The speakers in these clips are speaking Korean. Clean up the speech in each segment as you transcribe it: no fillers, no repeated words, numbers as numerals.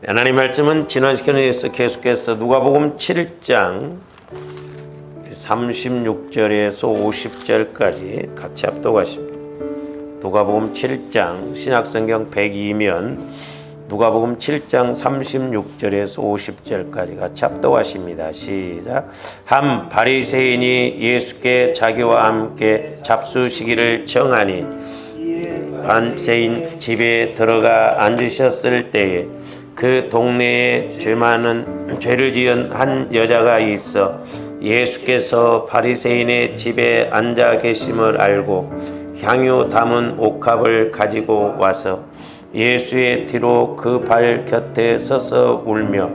하나님 말씀은 지난 시간에 계속해서 누가복음 7장 36절에서 50절까지 같이 합독하십니다. 누가복음 7장 신약성경 102면 누가복음 7장 36절에서 50절까지 같이 합독하십니다. 시작. 한 바리새인이 예수께 자기와 함께 잡수시기를 정하니 바리새인 집에 들어가 앉으셨을 때에 그 동네에 죄를 지은 한 여자가 있어 예수께서 바리새인의 집에 앉아 계심을 알고 향유 담은 옥합을 가지고 와서 예수의 뒤로 그 발 곁에 서서 울며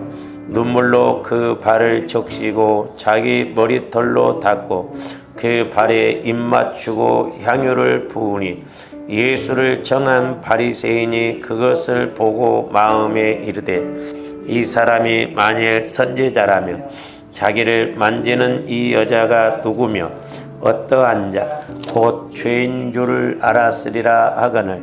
눈물로 그 발을 적시고 자기 머리털로 닦고 그 발에 입 맞추고 향유를 부으니 예수를 정한 바리새인이 그것을 보고 마음에 이르되 이 사람이 만일 선지자라며 자기를 만지는 이 여자가 누구며 어떠한 자 곧 죄인 줄을 알았으리라 하거늘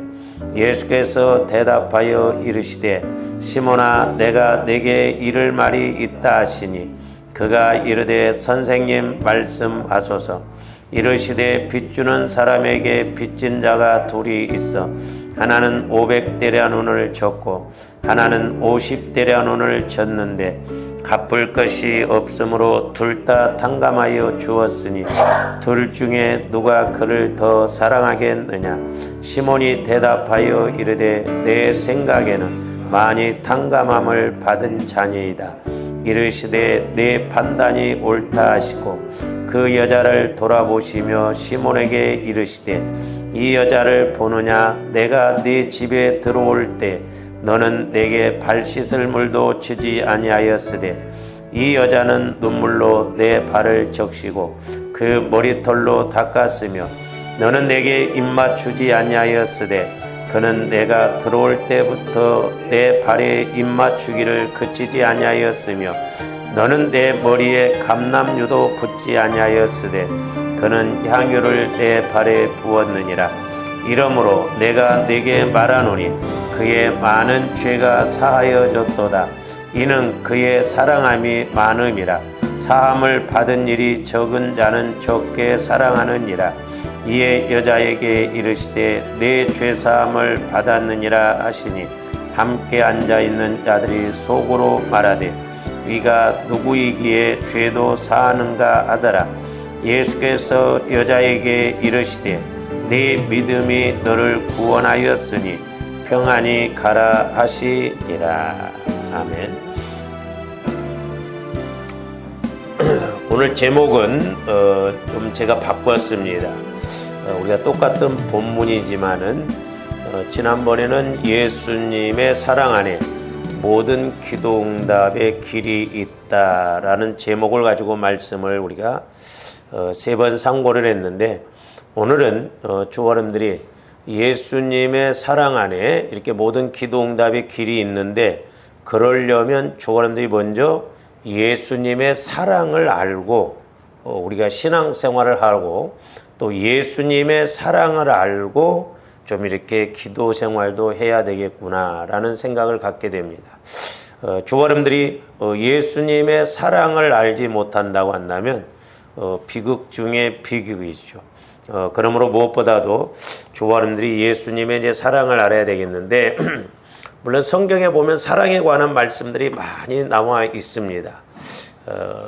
예수께서 대답하여 이르시되 시몬아 내가 네게 이를 말이 있다 하시니 그가 이르되 선생님 말씀하소서. 이르시되 빚주는 사람에게 빚진 자가 둘이 있어 하나는 500데나리온을 줬고 하나는 50데나리온을 줬는데 갚을 것이 없으므로 둘 다 탕감하여 주었으니 둘 중에 누가 그를 더 사랑하겠느냐. 시몬이 대답하여 이르되 내 생각에는 많이 탕감함을 받은 자니이다. 이르시되 내 판단이 옳다 하시고 그 여자를 돌아보시며 시몬에게 이르시되 이 여자를 보느냐. 내가 네 집에 들어올 때 너는 내게 발 씻을 물도 주지 아니하였으되 이 여자는 눈물로 내 발을 적시고 그 머리털로 닦았으며 너는 내게 입 맞추지 아니하였으되 그는 내가 들어올 때부터 내 발에 입 맞추기를 그치지 아니하였으며 너는 내 머리에 감람유도 붓지 아니하였으되 그는 향유를 내 발에 부었느니라. 이러므로 내가 네게 말하노니 그의 많은 죄가 사하여졌도다. 이는 그의 사랑함이 많음이라. 사함을 받은 일이 적은 자는 적게 사랑하느니라. 이에 여자에게 이르시되 내 죄사함을 받았느니라 하시니 함께 앉아있는 자들이 속으로 말하되 네가 누구이기에 죄도 사하는가 하더라. 예수께서 여자에게 이르시되 네 믿음이 너를 구원하였으니 평안히 가라 하시니라. 아멘. 오늘 제목은 좀 제가 바꿨습니다. 우리가 똑같은 본문이지만은 지난번에는 예수님의 사랑 안에 모든 기도응답의 길이 있다라는 제목을 가지고 말씀을 우리가 3번 상고를 했는데 오늘은 조아름들이 예수님의 사랑 안에 이렇게 모든 기도응답의 길이 있는데 그러려면 조아름들이 먼저 예수님의 사랑을 알고 우리가 신앙생활을 하고 또 예수님의 사랑을 알고 좀 이렇게 기도생활도 해야 되겠구나라는 생각을 갖게 됩니다. 조아름들이 예수님의 사랑을 알지 못한다고 한다면 비극 중에 비극이죠. 그러므로 무엇보다도 조아름들이 예수님의 이제 사랑을 알아야 되겠는데 물론 성경에 보면 사랑에 관한 말씀들이 많이 나와 있습니다.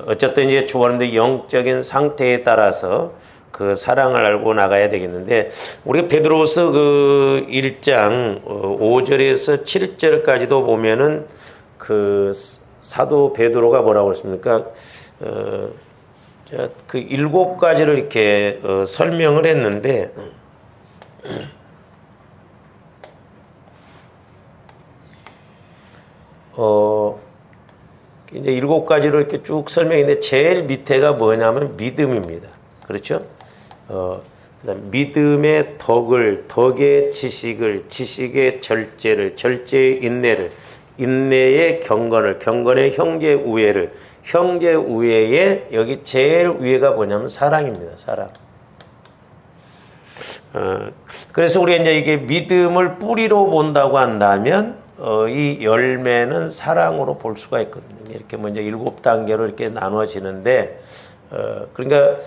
어쨌든 이제 조아름들이 영적인 상태에 따라서 그 사랑을 알고 나가야 되겠는데 우리가 베드로후서 그 1장 5절에서 7절까지도 보면은 그 사도 베드로가 뭐라고 했습니까? 그 7가지를 이렇게 설명을 했는데 이제 7가지로 이렇게 쭉 설명했는데 제일 밑에가 뭐냐면 믿음입니다. 그렇죠? 그다음 믿음의 덕을, 덕의 지식을, 지식의 절제를, 절제의 인내를, 인내의 경건을, 경건의 형제 우애를, 형제 우애의 여기 제일 위에가 뭐냐면 사랑입니다. 사랑. 그래서 우리가 이제 이게 믿음을 뿌리로 본다고 한다면 이 열매는 사랑으로 볼 수가 있거든요. 이렇게 먼저 7단계로 이렇게 나눠지는데, 그러니까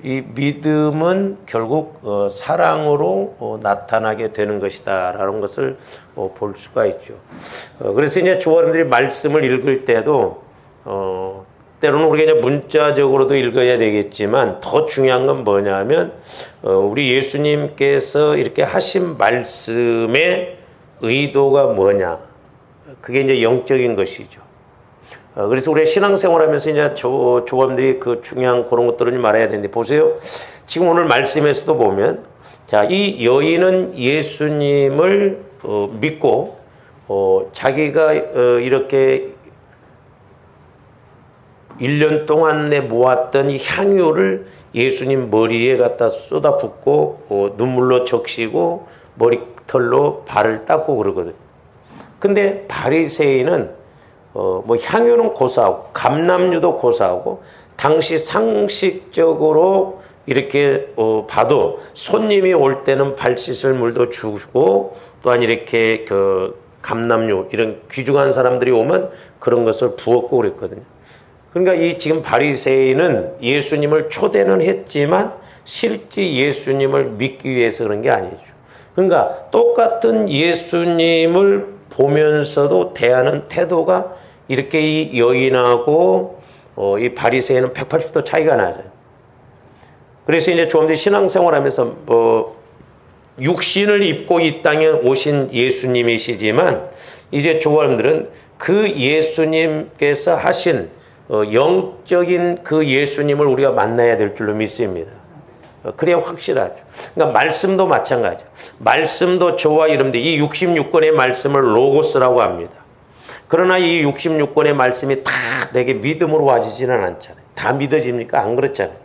이 믿음은 결국 사랑으로 나타나게 되는 것이다라는 것을 볼 수가 있죠. 그래서 이제 조원들이 말씀을 읽을 때도 때로는 우리가 이제 문자적으로도 읽어야 되겠지만 더 중요한 건 뭐냐면 우리 예수님께서 이렇게 하신 말씀의 의도가 뭐냐, 그게 이제 영적인 것이죠. 그래서 우리가 신앙생활하면서 이제 조원들이 그 중요한 그런 것들을 좀 알아야 되는데, 보세요. 지금 오늘 말씀에서도 보면, 자, 이 여인은 예수님을 믿고 자기가 이렇게 1년 동안 내 모았던 이 향유를 예수님 머리에 갖다 쏟아붓고 눈물로 적시고 머리털로 발을 닦고 그러거든요. 근데 바리새인은 뭐 향유는 고사하고 감람유도 고사하고 당시 상식적으로 이렇게 봐도 손님이 올 때는 발 씻을 물도 주고 또한 이렇게 그 감람유 이런 귀중한 사람들이 오면 그런 것을 부었고 그랬거든요. 그러니까 이 지금 바리새인은 예수님을 초대는 했지만 실제 예수님을 믿기 위해서 그런 게 아니죠. 그러니까 똑같은 예수님을 보면서도 대하는 태도가 이렇게 이 여인하고 이 바리새인은 180도 차이가 나죠. 그래서 이제 조금더 신앙생활하면서 육신을 입고 이 땅에 오신 예수님이시지만 이제 조원들은 그 예수님께서 하신 영적인 그 예수님을 우리가 만나야 될 줄로 믿습니다. 그래야 확실하죠. 그러니까 말씀도 마찬가지죠. 말씀도 저와 이런데 이 66권의 말씀을 로고스라고 합니다. 그러나 이 66권의 말씀이 다 내게 믿음으로 와지지는 않잖아요. 다 믿어집니까? 안 그렇잖아요.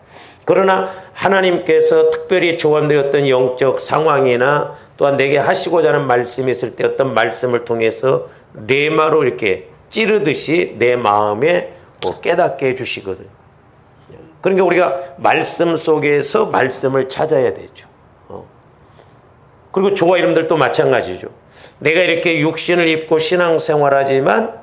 그러나 하나님께서 특별히 조언되었던 영적 상황이나 또한 내게 하시고자 하는 말씀이 있을 때 어떤 말씀을 통해서 레마로 이렇게 찌르듯이 내 마음에 깨닫게 해주시거든요. 그러니까 우리가 말씀 속에서 말씀을 찾아야 되죠. 그리고 저와 여러분들도 마찬가지죠. 내가 이렇게 육신을 입고 신앙생활하지만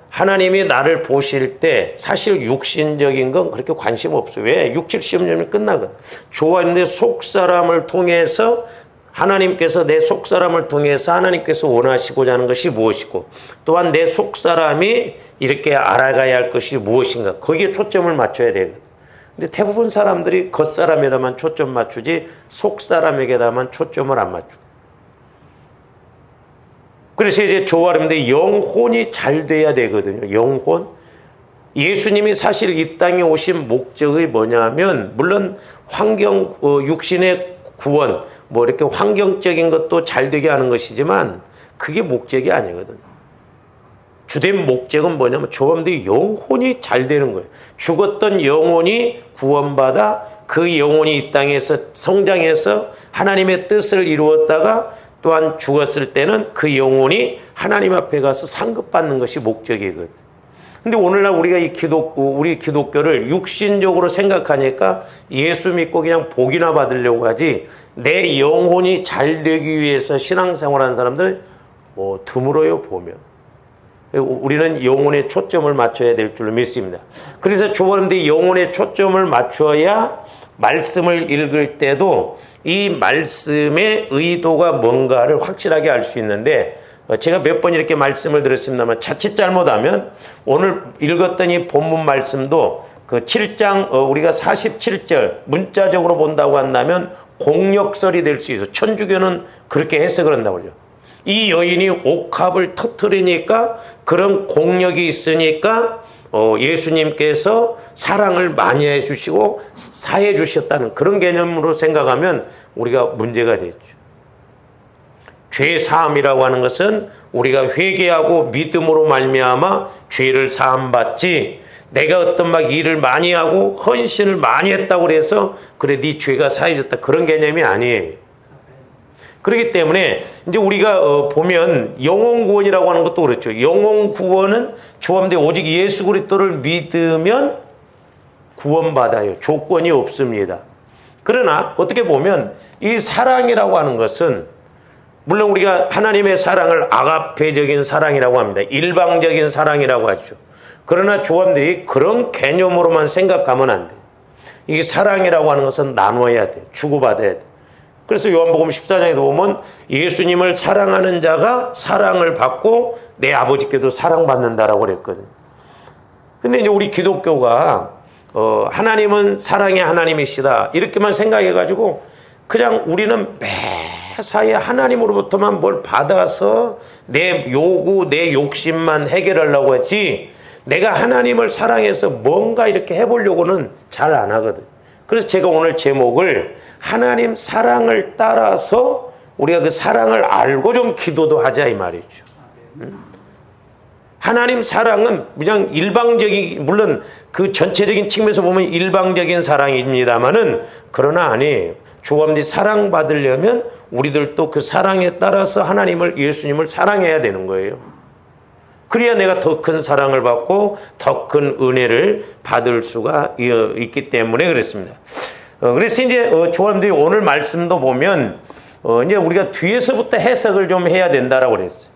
하나님이 나를 보실 때 사실 육신적인 건 그렇게 관심 없어요. 왜? 60, 70년이 끝나거든. 저와 여러분들 속사람을 통해서 하나님께서 내 속사람을 통해서 하나님께서 원하시고자 하는 것이 무엇이고 또한 내 속사람이 이렇게 알아가야 할 것이 무엇인가, 거기에 초점을 맞춰야 되거든. 근데 대부분 사람들이 겉사람에다만 초점 맞추지 속사람에게다만 초점을 안 맞추고, 그래서 이제 저와 여러분들 영혼이 잘 돼야 되거든요. 영혼. 예수님이 사실 이 땅에 오신 목적이 뭐냐면 물론 환경, 육신의 구원, 뭐 이렇게 환경적인 것도 잘 되게 하는 것이지만 그게 목적이 아니거든요. 주된 목적은 뭐냐면 저분들이 영혼이 잘 되는 거예요. 죽었던 영혼이 구원받아 그 영혼이 이 땅에서 성장해서 하나님의 뜻을 이루었다가 또한 죽었을 때는 그 영혼이 하나님 앞에 가서 상급받는 것이 목적이거든요. 근데 오늘날 우리가 우리 기독교를 육신적으로 생각하니까 예수 믿고 그냥 복이나 받으려고 하지 내 영혼이 잘 되기 위해서 신앙생활하는 사람들 드물어요, 보면. 우리는 영혼에 초점을 맞춰야 될 줄로 믿습니다. 그래서 조원들 영혼에 초점을 맞춰야 말씀을 읽을 때도 이 말씀의 의도가 뭔가를 확실하게 알 수 있는데, 제가 몇 번 이렇게 말씀을 드렸습니다만 자칫 잘못하면 오늘 읽었던 이 본문 말씀도 그 7장 우리가 47절 문자적으로 본다고 한다면 공역설이 될 수 있어요. 천주교는 그렇게 해석을 한다고요. 이 여인이 옥합을 터뜨리니까 그런 공력이 있으니까 예수님께서 사랑을 많이 해주시고 사해 주셨다는 그런 개념으로 생각하면 우리가 문제가 되죠. 죄 사함이라고 하는 것은 우리가 회개하고 믿음으로 말미암아 죄를 사함받지, 내가 어떤 막 일을 많이 하고 헌신을 많이 했다고 해서 그래 네 죄가 사해졌다, 그런 개념이 아니에요. 그렇기 때문에 이제 우리가 보면 영혼 구원이라고 하는 것도 그렇죠. 영혼 구원은 조함대 오직 예수 그리스도를 믿으면 구원받아요. 조건이 없습니다. 그러나 어떻게 보면 이 사랑이라고 하는 것은 물론 우리가 하나님의 사랑을 아가페적인 사랑이라고 합니다. 일방적인 사랑이라고 하죠. 그러나 조원들이 그런 개념으로만 생각하면 안 돼. 이게 사랑이라고 하는 것은 나눠야 돼. 주고받아야 돼. 그래서 요한복음 14장에도 보면 예수님을 사랑하는 자가 사랑을 받고 내 아버지께도 사랑받는다라고 그랬거든요. 근데 이제 우리 기독교가 하나님은 사랑의 하나님이시다 이렇게만 생각해가지고 그냥 우리는 매사에 하나님으로부터만 뭘 받아서 내 요구, 내 욕심만 해결하려고 했지 내가 하나님을 사랑해서 뭔가 이렇게 해보려고는 잘 안 하거든. 그래서 제가 오늘 제목을 하나님 사랑을 따라서 우리가 그 사랑을 알고 좀 기도도 하자 이 말이죠. 하나님 사랑은 그냥 일방적인, 물론 그 전체적인 측면에서 보면 일방적인 사랑입니다만은 그러나 아니에요. 조금씩 사랑받으려면 우리들도 그 사랑에 따라서 하나님을, 예수님을 사랑해야 되는 거예요. 그래야 내가 더 큰 사랑을 받고 더 큰 은혜를 받을 수가 있기 때문에 그렇습니다. 그래서 이제 조원들이 오늘 말씀도 보면 이제 우리가 뒤에서부터 해석을 좀 해야 된다라고 그랬어요.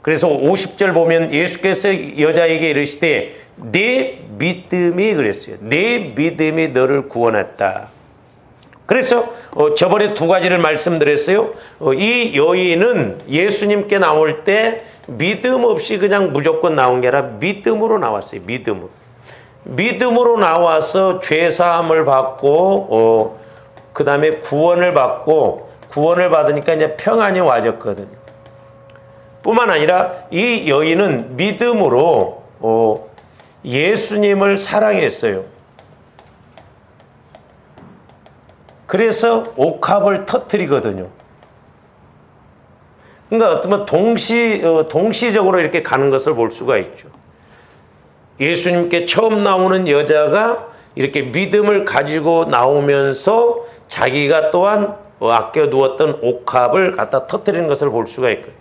그래서 50절 보면 예수께서 여자에게 이르시되 내 믿음이 그랬어요. 내 믿음이 너를 구원했다. 그래서 저번에 두 가지를 말씀드렸어요. 이 여인은 예수님께 나올 때 믿음 없이 그냥 무조건 나온 게 아니라 믿음으로 나왔어요. 믿음으로 나와서 죄사함을 받고 그 다음에 구원을 받으니까 이제 평안이 와졌거든요. 뿐만 아니라 이 여인은 믿음으로 예수님을 사랑했어요. 그래서 옥합을 터뜨리거든요. 그러니까 어쩌면 동시적으로 이렇게 가는 것을 볼 수가 있죠. 예수님께 처음 나오는 여자가 이렇게 믿음을 가지고 나오면서 자기가 또한 아껴두었던 옥합을 갖다 터뜨리는 것을 볼 수가 있거든요.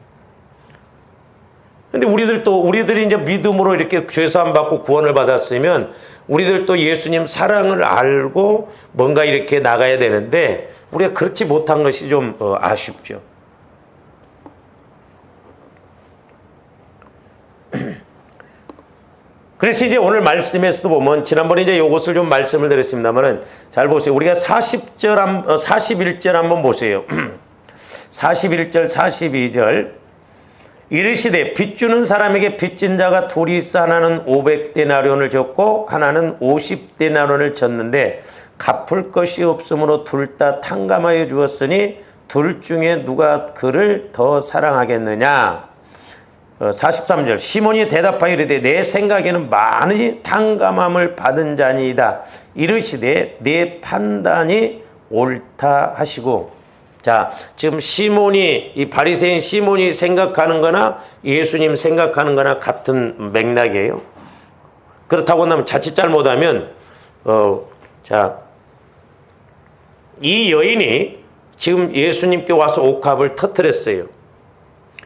근데 우리들이 이제 믿음으로 이렇게 죄사함 받고 구원을 받았으면 우리들도 예수님 사랑을 알고 뭔가 이렇게 나가야 되는데 우리가 그렇지 못한 것이 좀 아쉽죠. 그래서 이제 오늘 말씀에서도 보면 지난번에 이제 이것을 좀 말씀을 드렸습니다만은 잘 보세요. 우리가 41절 한번 보세요. 41절 42절 이르시되 빚주는 사람에게 빚진 자가 둘이 있어 하나는 500데나리온을 줬고 하나는 50데나리온을 줬는데 갚을 것이 없으므로 둘 다 탕감하여 주었으니 둘 중에 누가 그를 더 사랑하겠느냐. 43절 시몬이 대답하여 이르되 내 생각에는 많이 탕감함을 받은 자니이다. 이르시되 내 판단이 옳다 하시고. 자, 지금 이 바리새인 시몬이 생각하는 거나 예수님 생각하는 거나 같은 맥락이에요. 그렇다고 한다면 자칫 잘못하면 이 여인이 지금 예수님께 와서 옥합을 터뜨렸어요.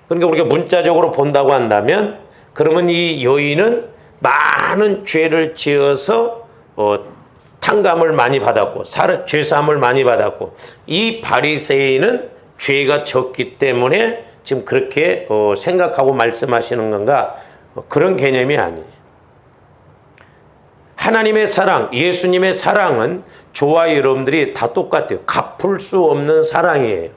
그러니까 우리가 문자적으로 본다고 한다면 그러면 이 여인은 많은 죄를 지어서 탕감을 많이 받았고 죄사함을 많이 받았고 이 바리새인은 죄가 적기 때문에 지금 그렇게 생각하고 말씀하시는 건가? 그런 개념이 아니에요. 하나님의 사랑, 예수님의 사랑은 저와 여러분들이 다 똑같아요. 갚을 수 없는 사랑이에요.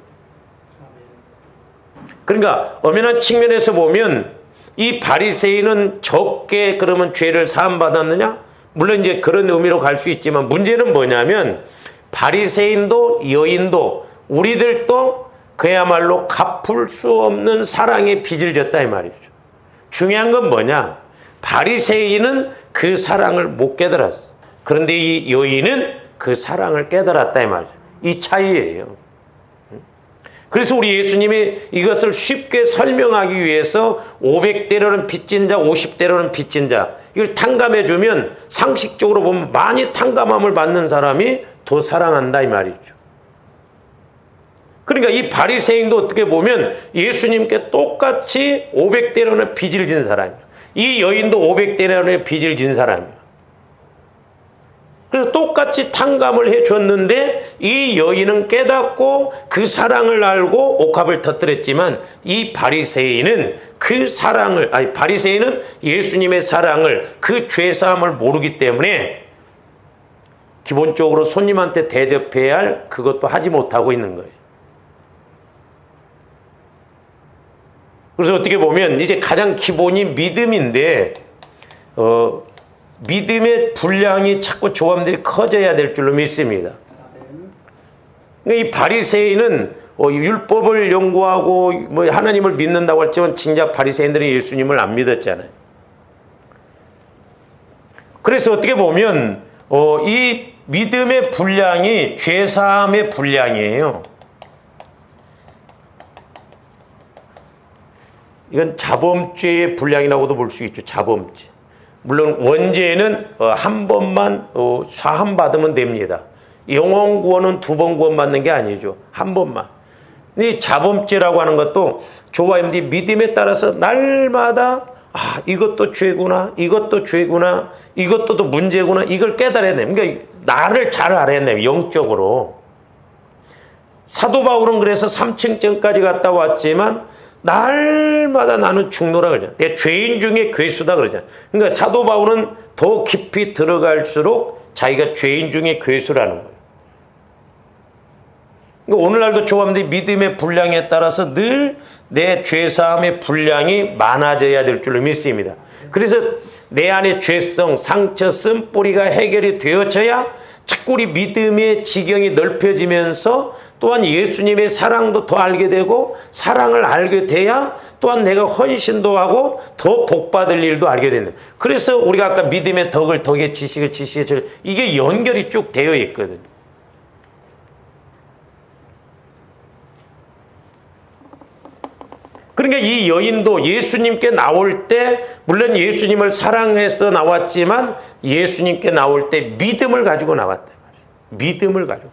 그러니까 엄연한 측면에서 보면 이 바리새인은 적게 그러면 죄를 사함 받았느냐? 물론 이제 그런 의미로 갈 수 있지만 문제는 뭐냐면 바리새인도 여인도 우리들도 그야말로 갚을 수 없는 사랑의 빚을 졌다 이 말이죠. 중요한 건 뭐냐? 바리새인은 그 사랑을 못 깨달았어. 그런데 이 여인은 그 사랑을 깨달았다 이 말이죠. 이 차이예요. 그래서 우리 예수님이 이것을 쉽게 설명하기 위해서 500대로는 빚진 자, 50대로는 빚진 자 이걸 탕감해주면 상식적으로 보면 많이 탕감함을 받는 사람이 더 사랑한다 이 말이죠. 그러니까 이 바리새인도 어떻게 보면 예수님께 똑같이 500대로는 빚을 진 사람이에요. 이 여인도 500대로는 빚을 진 사람이에요. 그래서 똑같이 탕감을 해줬는데 이 여인은 깨닫고 그 사랑을 알고 옥합을 터뜨렸지만 이 바리새인은 그 사랑을, 아니 바리새인은 예수님의 사랑을, 그 죄사함을 모르기 때문에 기본적으로 손님한테 대접해야 할 그것도 하지 못하고 있는 거예요. 그래서 어떻게 보면 이제 가장 기본이 믿음인데 믿음의 분량이 자꾸 조함들이 커져야 될 줄로 믿습니다. 그러니까 이 바리새인은 율법을 연구하고 뭐 하나님을 믿는다고 했지만 진짜 바리새인들은 예수님을 안 믿었잖아요. 그래서 어떻게 보면 이 믿음의 분량이 죄사함의 분량이에요. 이건 자범죄의 분량이라고도 볼 수 있죠. 자범죄. 물론 원죄는 한 번만 사함 받으면 됩니다. 영원 구원은 2번 구원 받는 게 아니죠. 한 번만. 이 자범죄라고 하는 것도 조화임디 믿음에 따라서 날마다 이것도 죄구나, 이것도 죄구나, 이것도 또 문제구나, 이걸 깨달아야 돼. 그러니까 나를 잘 알아야 돼. 영적으로. 사도 바울은 그래서 3층전까지 갔다 왔지만 날마다 나는 중노라 그러잖아. 내 죄인 중에 괴수다 그러잖아. 그러니까 사도 바울은 더 깊이 들어갈수록 자기가 죄인 중에 괴수라는 거예요. 그러니까 오늘날도 조합들이 믿음의 분량에 따라서 늘 내 죄사함의 분량이 많아져야 될 줄로 믿습니다. 그래서 내 안에 죄성, 상처, 쓴뿌리가 해결이 되어져야 자꾸 우리 믿음의 지경이 넓혀지면서 또한 예수님의 사랑도 더 알게 되고 사랑을 알게 돼야 또한 내가 헌신도 하고 더 복받을 일도 알게 되는. 그래서 우리가 아까 믿음의 덕을 덕의 지식을 지식의 절 이게 연결이 쭉 되어 있거든. 그러니까 이 여인도 예수님께 나올 때 물론 예수님을 사랑해서 나왔지만 예수님께 나올 때 믿음을 가지고 나왔다. 믿음을 가지고.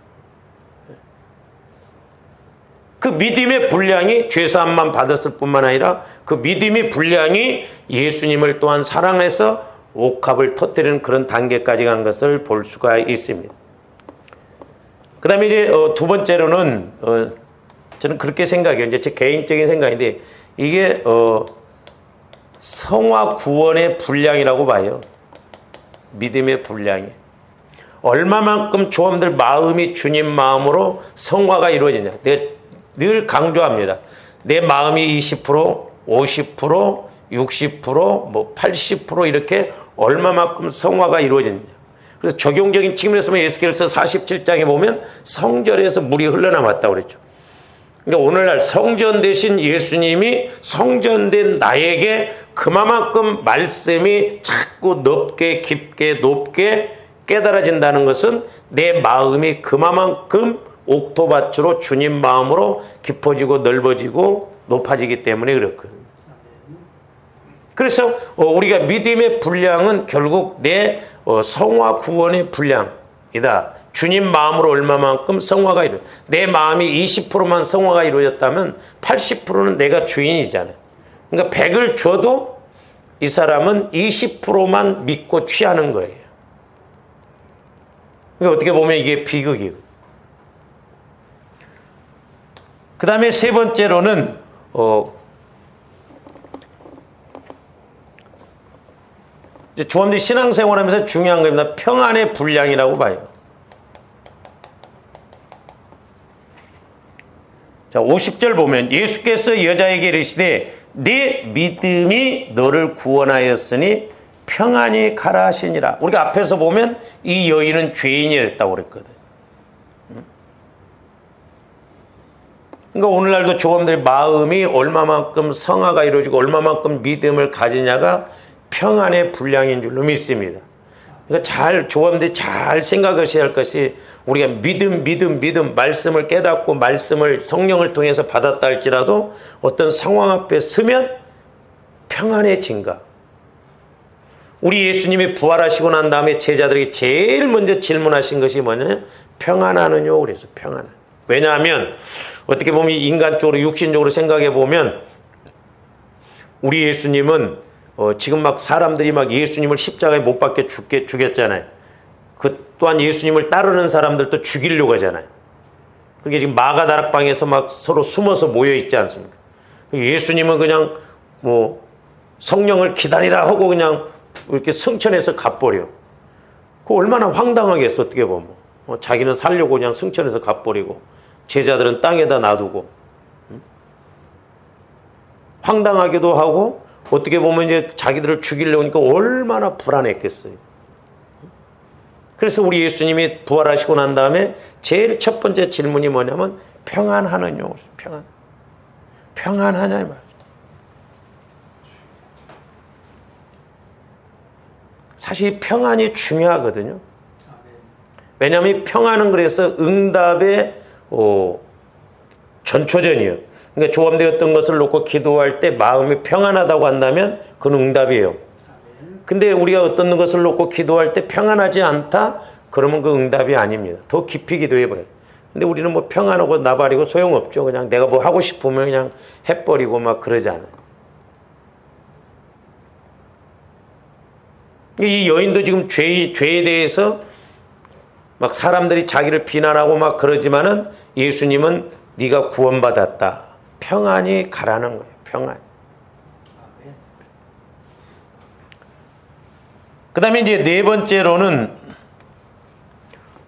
그 믿음의 분량이 죄사함만 받았을 뿐만 아니라 그 믿음의 분량이 예수님을 또한 사랑해서 옥합을 터뜨리는 그런 단계까지 간 것을 볼 수가 있습니다. 그 다음에 이제 두 번째로는 저는 그렇게 생각해요. 이제 제 개인적인 생각인데 이게 성화 구원의 분량이라고 봐요. 믿음의 분량이. 얼마만큼 조함들 마음이 주님 마음으로 성화가 이루어지냐. 내가 늘 강조합니다. 내 마음이 20%, 50%, 60%, 뭐 80% 이렇게 얼마만큼 성화가 이루어지느냐. 그래서 적용적인 측면에서 보면 에스겔서 47장에 보면 성전에서 물이 흘러나왔다고 그랬죠. 그러니까 오늘날 성전 되신 예수님이 성전된 나에게 그만큼 말씀이 자꾸 넓게 깊게 높게 깨달아진다는 것은 내 마음이 그만큼 옥토밭으로 주님 마음으로 깊어지고 넓어지고 높아지기 때문에 그렇거든요. 그래서 우리가 믿음의 분량은 결국 내 성화 구원의 분량이다. 주님 마음으로 얼마만큼 성화가 이루어져. 내 마음이 20%만 성화가 이루어졌다면 80%는 내가 주인이잖아요. 그러니까 100을 줘도 이 사람은 20%만 믿고 취하는 거예요. 그러니까 어떻게 보면 이게 비극이에요. 그 다음에 세 번째로는 조합들 신앙생활하면서 중요한 겁니다. 평안의 분량이라고 봐요. 자, 50절 보면 예수께서 여자에게 이르시되 네 믿음이 너를 구원하였으니 평안히 가라 하시니라. 우리가 앞에서 보면 이 여인은 죄인이 됐다고 그랬거든. 그러니까 오늘날도 조감들의 마음이 얼마만큼 성화가 이루어지고 얼마만큼 믿음을 가지냐가 평안의 분량인 줄로 믿습니다. 그러니까 조감들이 잘 생각하셔야 할 것이 우리가 믿음 말씀을 깨닫고 말씀을 성령을 통해서 받았다 할지라도 어떤 상황 앞에 서면 평안의 증가. 우리 예수님이 부활하시고 난 다음에 제자들에게 제일 먼저 질문하신 것이 뭐냐면 평안하느뇨 그래서 평안한. 왜냐하면 어떻게 보면 인간적으로 육신적으로 생각해 보면 우리 예수님은 지금 막 사람들이 막 예수님을 십자가에 못 박게 죽였잖아요. 그 또한 예수님을 따르는 사람들도 죽이려고 하잖아요. 그게 지금 마가다락방에서 막 서로 숨어서 모여 있지 않습니까? 예수님은 그냥 뭐 성령을 기다리라 하고 그냥 이렇게 승천해서 가버려. 그 얼마나 황당하겠어, 어떻게 보면. 자기는 살려고 그냥 승천해서 가버리고 제자들은 땅에다 놔두고. 황당하기도 하고 어떻게 보면 이제 자기들을 죽이려고 하니까 얼마나 불안했겠어요. 그래서 우리 예수님이 부활하시고 난 다음에 제일 첫 번째 질문이 뭐냐면 평안하느냐. 평안하냐 이 말이죠. 사실 평안이 중요하거든요. 왜냐하면 평안은 그래서 응답의 전초전이에요. 그러니까 조함되었던 것을 놓고 기도할 때 마음이 평안하다고 한다면 그건 응답이에요. 근데 우리가 어떤 것을 놓고 기도할 때 평안하지 않다? 그러면 그 응답이 아닙니다. 더 깊이 기도해버려요. 근데 우리는 뭐 평안하고 나발이고 소용없죠. 그냥 내가 뭐 하고 싶으면 그냥 해버리고 막 그러지 않아요. 이 여인도 지금 죄에 대해서 막 사람들이 자기를 비난하고 막 그러지만은 예수님은 네가 구원받았다. 평안이 가라는 거예요. 평안. 그 다음에 이제 네 번째로는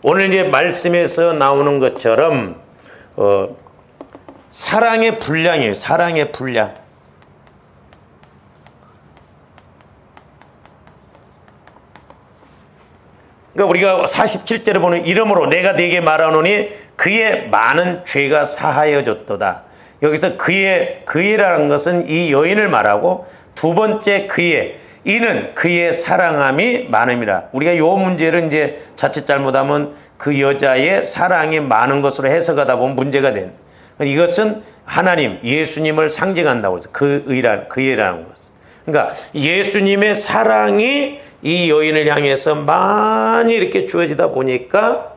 오늘 이제 말씀에서 나오는 것처럼 사랑의 분량이에요. 사랑의 분량. 그러니까 우리가 47절에 보면 이러므로 내가 네게 말하노니 그의 많은 죄가 사하여졌도다. 여기서 그의라는 것은 이 여인을 말하고 두 번째 그의 이는 그의 사랑함이 많음이라. 우리가 요 문제를 이제 자칫 잘못하면 그 여자의 사랑이 많은 것으로 해석하다 보면 문제가 된. 이것은 하나님, 예수님을 상징한다고 해서 그의라는 것. 그러니까 예수님의 사랑이 이 여인을 향해서 많이 이렇게 주어지다 보니까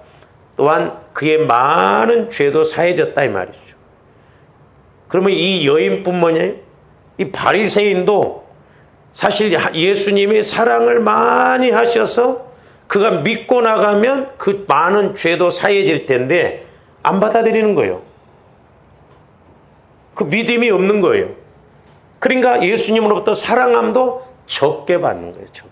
또한 그의 많은 죄도 사해졌다 이 말이죠. 그러면 이 여인뿐만이 이 바리새인도 사실 예수님이 사랑을 많이 하셔서 그가 믿고 나가면 그 많은 죄도 사해질 텐데 안 받아들이는 거예요. 그 믿음이 없는 거예요. 그러니까 예수님으로부터 사랑함도 적게 받는 거예요. 적게.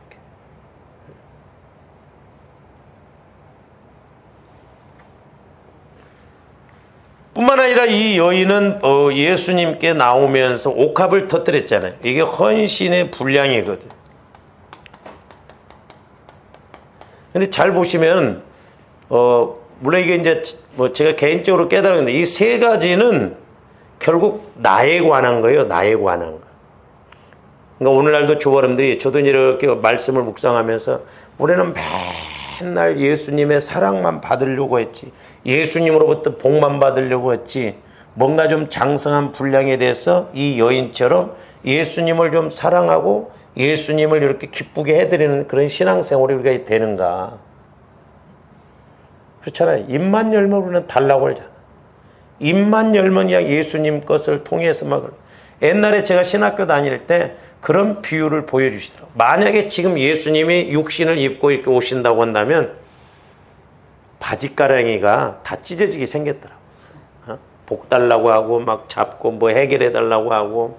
뿐만 아니라 이 여인은 예수님께 나오면서 옥합을 터뜨렸잖아요. 이게 헌신의 분량이거든. 근데 잘 보시면 물론 이게 이제 뭐 제가 개인적으로 깨달았는데 이 세 가지는 결국 나에 관한 거예요. 나에 관한 거. 그러니까 오늘날도 조버람들이 저도 이렇게 말씀을 묵상하면서 우리는 맨날 예수님의 사랑만 받으려고 했지, 예수님으로부터 복만 받으려고 했지, 뭔가 좀 장성한 분량에 대해서 이 여인처럼 예수님을 좀 사랑하고 예수님을 이렇게 기쁘게 해드리는 그런 신앙생활이 우리가 되는가. 그렇잖아요. 입만 열면 우리는 달라고 하잖아. 입만 열면 그냥 예수님 것을 통해서 막. 옛날에 제가 신학교 다닐 때 그런 비유를 보여주시더라고요. 만약에 지금 예수님이 육신을 입고 이렇게 오신다고 한다면 바지가랑이가 다 찢어지게 생겼더라고요. 복 달라고 하고 막 잡고 뭐 해결해 달라고 하고.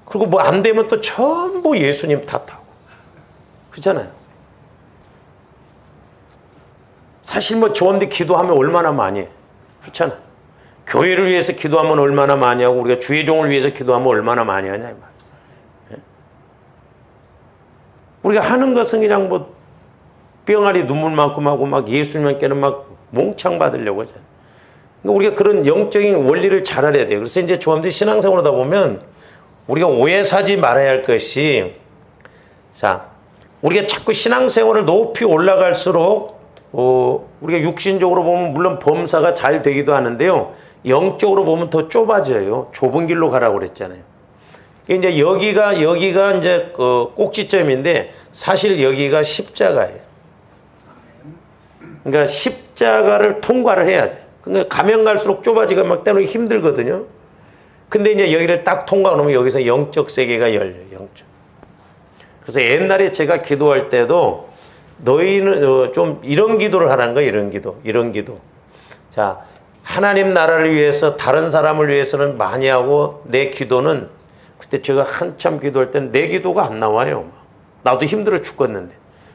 그리고 뭐 안 되면 또 전부 예수님 탓하고. 그렇잖아요. 사실 뭐 저한테 기도하면 얼마나 많이 해. 그렇잖아. 교회를 위해서 기도하면 얼마나 많이 하고 우리가 주의 종을 위해서 기도하면 얼마나 많이 하냐 이 말. 우리가 하는 것은 그냥 뭐 뿅아리 눈물만큼 하고 막 예수님께는 막 몽창 받으려고 하잖아요. 그러니까 우리가 그런 영적인 원리를 잘 알아야 돼요. 그래서 이제 조함들이 신앙생활 하다 보면 우리가 오해 사지 말아야 할 것이, 자, 우리가 자꾸 신앙생활을 높이 올라갈수록 우리가 육신적으로 보면 물론 범사가 잘 되기도 하는데요. 영적으로 보면 더 좁아져요. 좁은 길로 가라고 그랬잖아요. 이제 여기가 이제 꼭지점인데 사실 여기가 십자가예요. 그러니까 십자가를 통과를 해야 돼. 그러니까 가면 갈수록 좁아지가 막 때로는 힘들거든요. 근데 이제 여기를 딱 통과하면 여기서 영적 세계가 열려요. 영적. 그래서 옛날에 제가 기도할 때도 너희는 좀 이런 기도를 하라는 거예요. 이런 기도. 자, 하나님 나라를 위해서 다른 사람을 위해서는 많이 하고 내 기도는 그때 제가 한참 기도할 때는 내 기도가 안 나와요. 나도 힘들어 죽겠는데.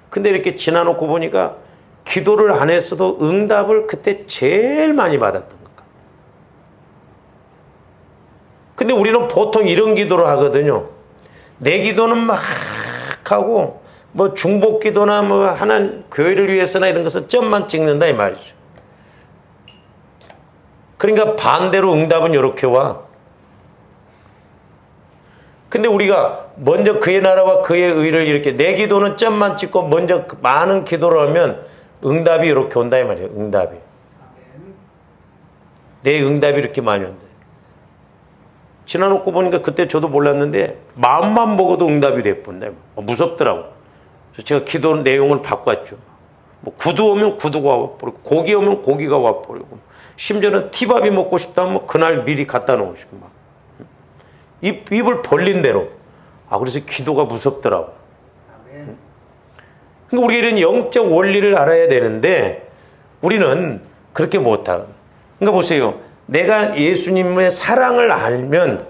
근데 이렇게 지나놓고 보니까 기도를 안 했어도 응답을 그때 제일 많이 받았던 거예요. 근데 우리는 보통 이런 기도를 하거든요. 내 기도는 막 하고 뭐 중복 기도나 뭐 하나님 교회를 위해서나 이런 것은 점만 찍는다 이 말이죠. 그러니까 반대로 응답은 이렇게 와. 근데 우리가 먼저 그의 나라와 그의 의를 이렇게 내 기도는 점만 찍고 먼저 많은 기도를 하면 응답이 이렇게 온다 이 말이에요. 응답이. 내 응답이 이렇게 많이 온다. 지나놓고 보니까 그때 저도 몰랐는데 마음만 먹어도 응답이 됐던데 무섭더라고. 그래서 제가 기도 내용을 바꿨죠. 뭐 구두 오면 구두가 와버리고 고기 오면 고기가 와버리고 심지어는 티밥이 먹고 싶다면 뭐 그날 미리 갖다 놓으시고 막 입을 벌린 대로. 그래서 기도가 무섭더라고. 그러니까 우리가 이런 영적 원리를 알아야 되는데 우리는 그렇게 못하거든. 그러니까 보세요. 내가 예수님의 사랑을 알면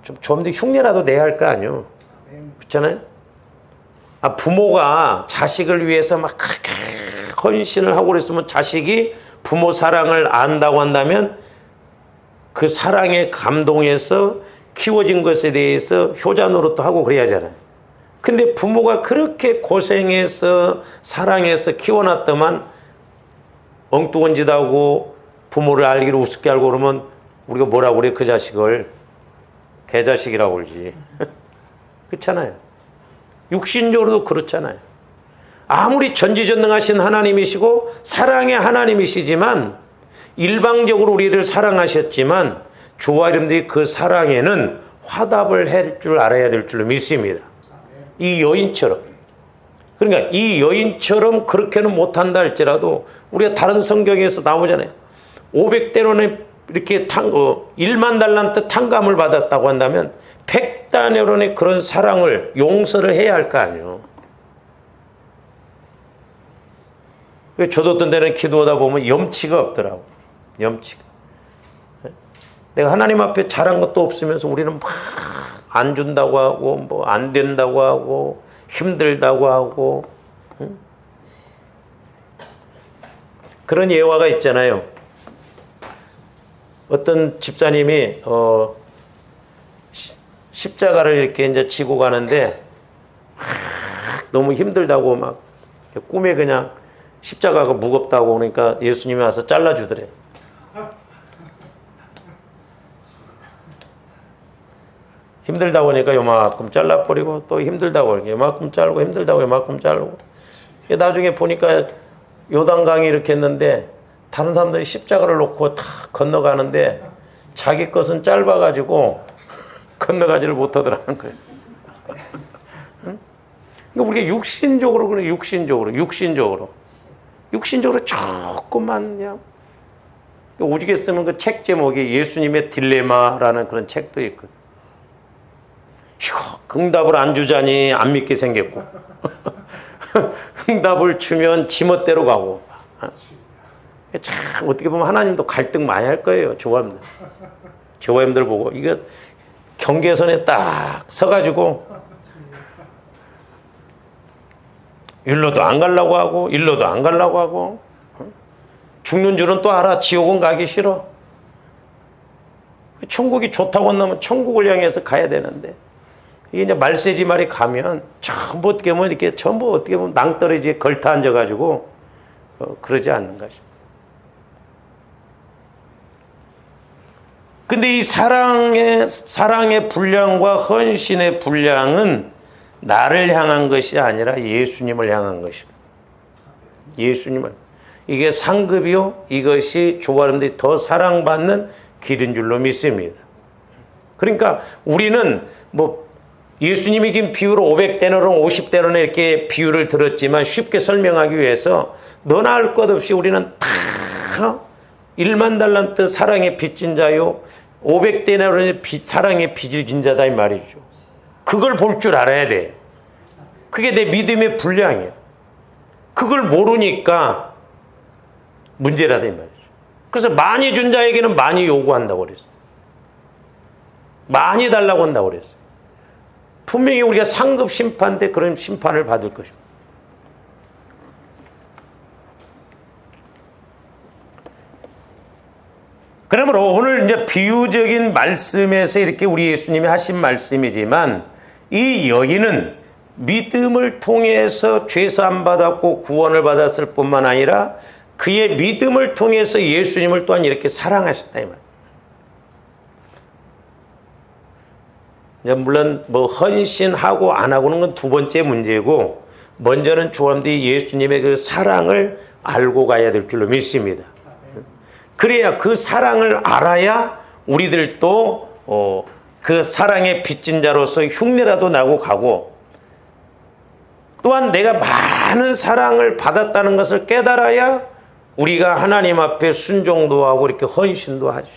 좀 더 흉내라도 내야 할 거 아니에요. 그렇잖아요. 부모가 자식을 위해서 막 그렇게 헌신을 하고 그랬으면 자식이 부모 사랑을 안다고 한다면 그 사랑에 감동해서 키워진 것에 대해서 효자 노릇도 하고 그래야 하잖아요. 근데 부모가 그렇게 고생해서 사랑해서 키워놨더만 엉뚱한 짓 하고 부모를 알기로 우습게 알고 그러면 우리가 뭐라고 그래? 그 자식을 개자식이라고 그러지. 그렇잖아요. 육신적으로도 그렇잖아요. 아무리 전지전능하신 하나님이시고 사랑의 하나님이시지만 일방적으로 우리를 사랑하셨지만 주와 이름들이 그 사랑에는 화답을 할 줄 알아야 될 줄로 믿습니다. 이 여인처럼. 그러니까 이 여인처럼 그렇게는 못한다 할지라도 우리가 다른 성경에서 나오잖아요. 500대론에 이렇게 1만 달란트 탕감을 받았다고 한다면 100다네론의 그런 사랑을 용서를 해야 할 거 아니에요. 저도 어떤 데는 기도하다 보면 염치가 없더라고. 염치가. 내가 하나님 앞에 잘한 것도 없으면서 우리는 막 안 준다고 하고 뭐 안 된다고 하고 힘들다고 하고 그런 예화가 있잖아요. 어떤 집사님이 십자가를 이렇게 이제 지고 가는데 너무 힘들다고 막 꿈에 그냥 십자가가 무겁다고 그러니까 예수님이 와서 잘라주더래. 힘들다고 하니까 요만큼 잘라버리고 또 힘들다고 하니까 요만큼 자르고 힘들다고 요만큼 자르고 나중에 보니까 요단강이 이렇게 했는데 다른 사람들이 십자가를 놓고 다 건너가는데 자기 것은 짧아가지고 건너가지를 못하더라는 거예요. 응? 그러니까 우리가 육신적으로 그래. 육신적으로 조금만 그냥 오지게 쓰면 그 책 제목이 예수님의 딜레마라는 그런 책도 있거든. 응답을 안 주자니 안 믿게 생겼고 응답을 주면 지멋대로 가고 참 어떻게 보면 하나님도 갈등 많이 할 거예요. 조화님들 보고 이거 경계선에 딱 서가지고 일로도 안 가려고 하고 일로도 안 가려고 하고 죽는 줄은 또 알아. 지옥은 가기 싫어. 천국이 좋다고 한다면 천국을 향해서 가야 되는데 이게 이제 말세지 말이 가면 전부 어떻게 보면 이렇게 전부 어떻게 보면 낭떠러지에 걸터 앉아가지고 그러지 않는 것입니다. 근데 이 사랑의 분량과 헌신의 분량은 나를 향한 것이 아니라 예수님을 향한 것입니다. 예수님을. 이게 상급이요. 이것이 조화름들이 더 사랑받는 길인 줄로 믿습니다. 그러니까 우리는 뭐 예수님이 지금 비유로 500데나론 50데나론 이렇게 비유를 들었지만 쉽게 설명하기 위해서 너나 할 것 없이 우리는 다 1만 달란트 사랑에 빚진 자요 500데나리온의 사랑의 빚을 진 자다 이 말이죠. 그걸 볼 줄 알아야 돼. 그게 내 믿음의 분량이야. 그걸 모르니까 문제라다 이 말이죠. 그래서 많이 준 자에게는 많이 요구한다고 그랬어요. 많이 달라고 한다고 그랬어요. 분명히 우리가 상급 심판 때 그런 심판을 받을 것입니다. 그러므로 오늘 이제 비유적인 말씀에서 이렇게 우리 예수님이 하신 말씀이지만 이 여인은 믿음을 통해서 죄사함 받았고 구원을 받았을 뿐만 아니라 그의 믿음을 통해서 예수님을 또한 이렇게 사랑하셨다 이 말이에요. 물론 뭐 헌신하고 안 하고는 건 두 번째 문제고 먼저는 사람들이 예수님의 그 사랑을 알고 가야 될 줄로 믿습니다. 그래야 그 사랑을 알아야 우리들도 그 사랑의 빚진 자로서 흉내라도 나고 가고 또한 내가 많은 사랑을 받았다는 것을 깨달아야 우리가 하나님 앞에 순종도 하고 이렇게 헌신도 하죠.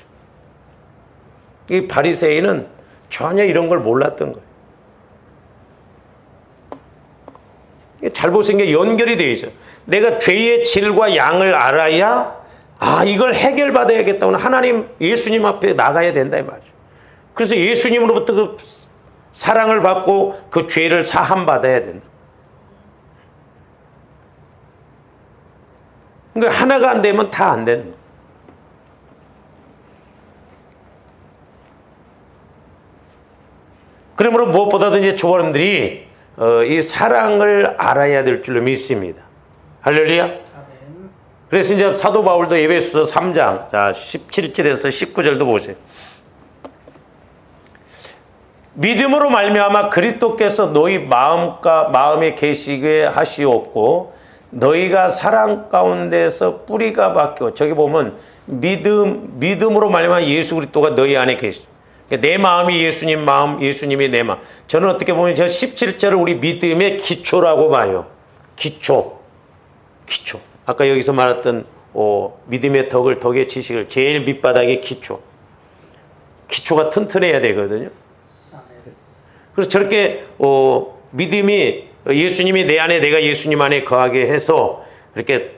이 바리새인은 전혀 이런 걸 몰랐던 거예요. 잘못 생겨 연결이 되어 있어요. 내가 죄의 질과 양을 알아야 이걸 해결받아야겠다고 하나님 예수님 앞에 나가야 된다 이 말이죠. 그래서 예수님으로부터 그 사랑을 받고 그 죄를 사함 받아야 된다. 그러니까 하나가 안 되면 다 안 되는 거예요. 그러므로 무엇보다도 이제 조원들이 이 사랑을 알아야 될 줄로 믿습니다. 할렐루야. 그래서 이제 사도 바울도 에베소서 3장 17절에서 19절도 보세요. 믿음으로 말미암아 그리스도께서 너희 마음에 계시게 하시옵고 너희가 사랑 가운데서 뿌리가 박혀. 저기 보면 믿음으로 말미암아 예수 그리스도가 너희 안에 계시. 내 마음이 예수님 마음, 예수님이 내 마음. 저는 어떻게 보면 저 17절을 우리 믿음의 기초라고 봐요. 기초. 아까 여기서 말했던 믿음의 덕의 지식을 제일 밑바닥의 기초가 튼튼해야 되거든요. 그래서 저렇게 믿음이 예수님이 내 안에 내가 예수님 안에 거하게 해서 이렇게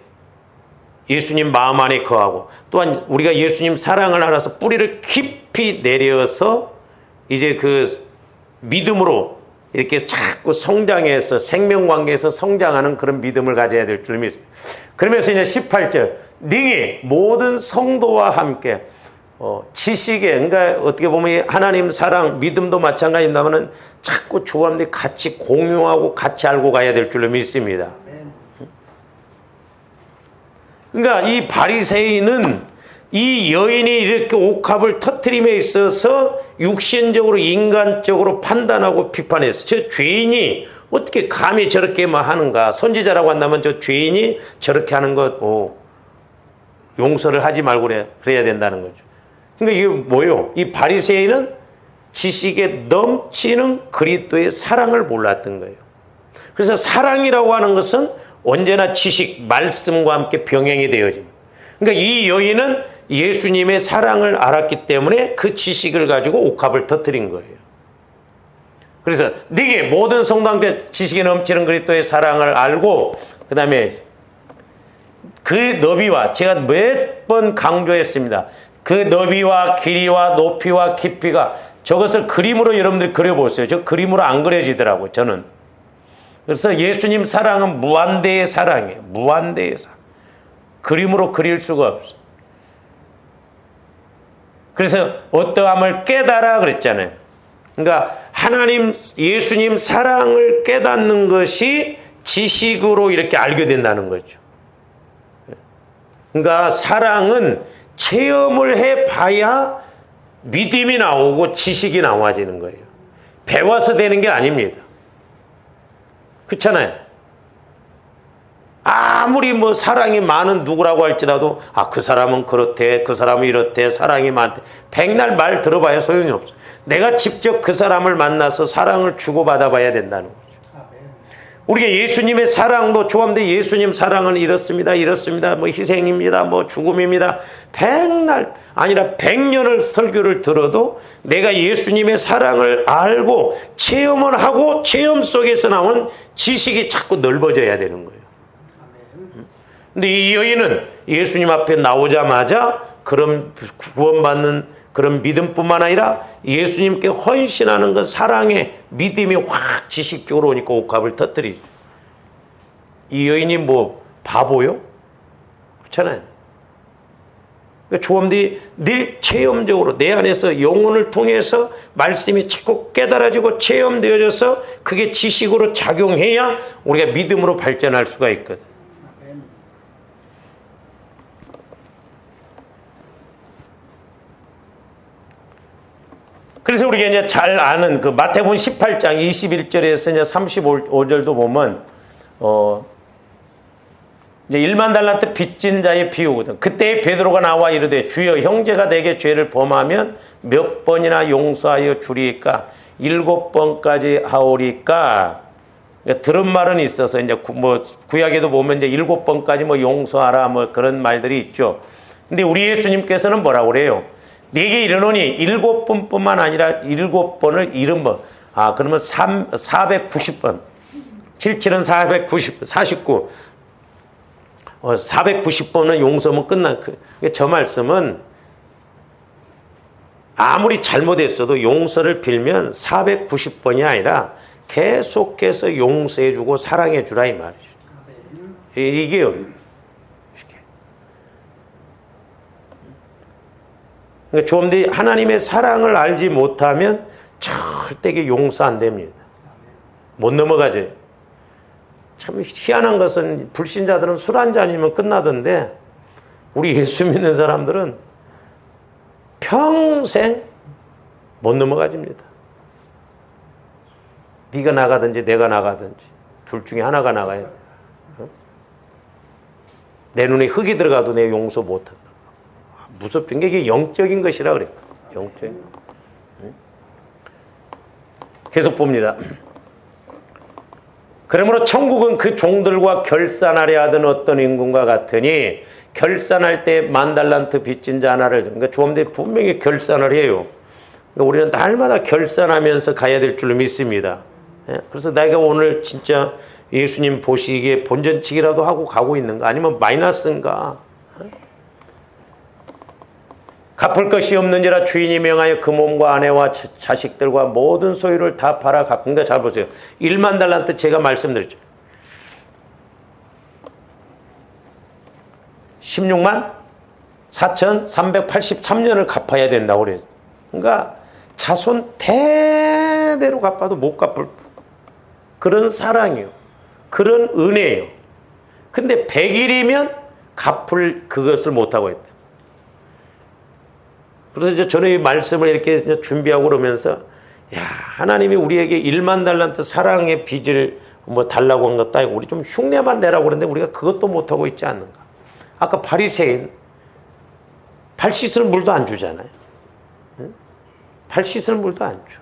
예수님 마음 안에 거하고 또한 우리가 예수님 사랑을 알아서 뿌리를 깊이 내려서 이제 그 믿음으로 이렇게 자꾸 성장해서 생명관계에서 성장하는 그런 믿음을 가져야 될 줄 믿습니다. 그러면서 이제 18절 능히 모든 성도와 함께 지식에 그러니까 어떻게 보면 하나님 사랑 믿음도 마찬가지입니다만은 자꾸 조합들이 같이 공유하고 같이 알고 가야 될 줄로 믿습니다. 그러니까 이 바리새인은 이 여인이 이렇게 옥합을 터뜨림에 있어서 육신적으로 인간적으로 판단하고 비판했어요. 저 죄인이 어떻게 감히 저렇게 하는가. 선지자라고 한다면 저 죄인이 저렇게 하는 것 용서를 하지 말고 그래야 된다는 거죠. 그러니까 이게 뭐예요? 이 바리새인은 지식에 넘치는 그리스도의 사랑을 몰랐던 거예요. 그래서 사랑이라고 하는 것은 언제나 지식, 말씀과 함께 병행이 되어집니다. 그러니까 이 여인은 예수님의 사랑을 알았기 때문에 그 지식을 가지고 옥합을 터뜨린 거예요. 그래서 네게 모든 성도함께 지식에 넘치는 그리스도의 사랑을 알고 그 다음에 그 너비와 제가 몇 번 강조했습니다. 그 너비와 길이와 높이와 깊이가 저것을 그림으로 여러분들이 그려보세요. 저 그림으로 안 그려지더라고요. 저는. 그래서 예수님 사랑은 무한대의 사랑이에요. 무한대의 사랑. 그림으로 그릴 수가 없어요. 그래서 어떠함을 깨달아 그랬잖아요. 그러니까 하나님 예수님 사랑을 깨닫는 것이 지식으로 이렇게 알게 된다는 거죠. 그러니까 사랑은 체험을 해봐야 믿음이 나오고 지식이 나와지는 거예요. 배워서 되는 게 아닙니다. 그렇잖아요. 아무리 사랑이 많은 누구라고 할지라도 그 사람은 그렇대, 그 사람은 이렇대, 사랑이 많대. 백날 말 들어봐야 소용이 없어. 내가 직접 그 사람을 만나서 사랑을 주고받아 봐야 된다는 거죠. 우리가 예수님의 사랑도 좋아하는데 예수님 사랑은 이렇습니다. 이렇습니다. 뭐 희생입니다. 뭐 죽음입니다. 백날 아니라 100년을 설교를 들어도 내가 예수님의 사랑을 알고 체험을 하고 체험 속에서 나온 지식이 자꾸 넓어져야 되는 거예요. 근데 이 여인은 예수님 앞에 나오자마자 그런 구원받는 그런 믿음뿐만 아니라 예수님께 헌신하는 그 사랑의 믿음이 확 지식적으로 오니까 옥합을 터뜨리죠. 이 여인이 뭐 바보요? 그렇잖아요. 그러니까 조금들이 늘 체험적으로 내 안에서 영혼을 통해서 말씀이 자꾸 깨달아지고 체험되어져서 그게 지식으로 작용해야 우리가 믿음으로 발전할 수가 있거든. 그래서 우리가 이제 잘 아는 그 마태복음 18장 21절에서 이제 35절도 보면 이제 1만 달란트 빚진 자의 비유거든. 그때 베드로가 나와 이르되 주여 형제가 내게 죄를 범하면 몇 번이나 용서하여 주리까 7번까지 하오리까. 그러니까 들은 말은 있어서 이제 뭐 구약에도 보면 이제 7번까지 뭐 용서하라 뭐 그런 말들이 있죠. 근데 우리 예수님께서는 뭐라고 그래요? 네게 이르노니 7번뿐만 아니라 7번을 70번. 그러면 490번. 77은 490, 49. 490번은 용서면 끝난. 저 말씀은 아무리 잘못했어도 용서를 빌면 490번이 아니라 계속해서 용서해주고 사랑해주라 이 말이죠. 이게요. 그러니까 좀 하나님의 사랑을 알지 못하면 절대 용서 안 됩니다. 못 넘어가죠. 참 희한한 것은 불신자들은 술 한 잔이면 끝나던데 우리 예수 믿는 사람들은 평생 못 넘어가집니다. 네가 나가든지 내가 나가든지 둘 중에 하나가 나가야 돼. 내 눈에 흙이 들어가도 내 용서 못한다. 무섭던 게 이게 영적인 것이라 그래요. 영적인. 계속 봅니다. 그러므로 천국은 그 종들과 결산하려 하던 어떤 임금과 같으니 결산할 때 10,000달란트 빚진 자 하나를 그러니까 조금들 분명히 결산을 해요. 그러니까 우리는 날마다 결산하면서 가야 될 줄로 믿습니다. 그래서 내가 오늘 진짜 예수님 보시기에 본전치기라도 하고 가고 있는가 아니면 마이너스인가 갚을 것이 없는지라 주인이 명하여 그 몸과 아내와 자식들과 모든 소유를 다 팔아 갚은가. 잘 보세요. 1만 달란트 제가 말씀드렸죠. 16만 4,383년을 갚아야 된다고 그래요. 그러니까 자손 대대로 갚아도 못 갚을 그런 사랑이요. 그런 은혜예요. 근데 100일이면 갚을 그것을 못하고 있다. 그래서 이제 저는 이 말씀을 이렇게 준비하고 그러면서 야 하나님이 우리에게 1만 달란트 사랑의 빚을 뭐 달라고 한 것도 아니고 우리 좀 흉내만 내라고 그러는데 우리가 그것도 못하고 있지 않는가. 아까 바리새인 발 씻을 물도 안 주잖아요. 발 씻을 물도 안 줘.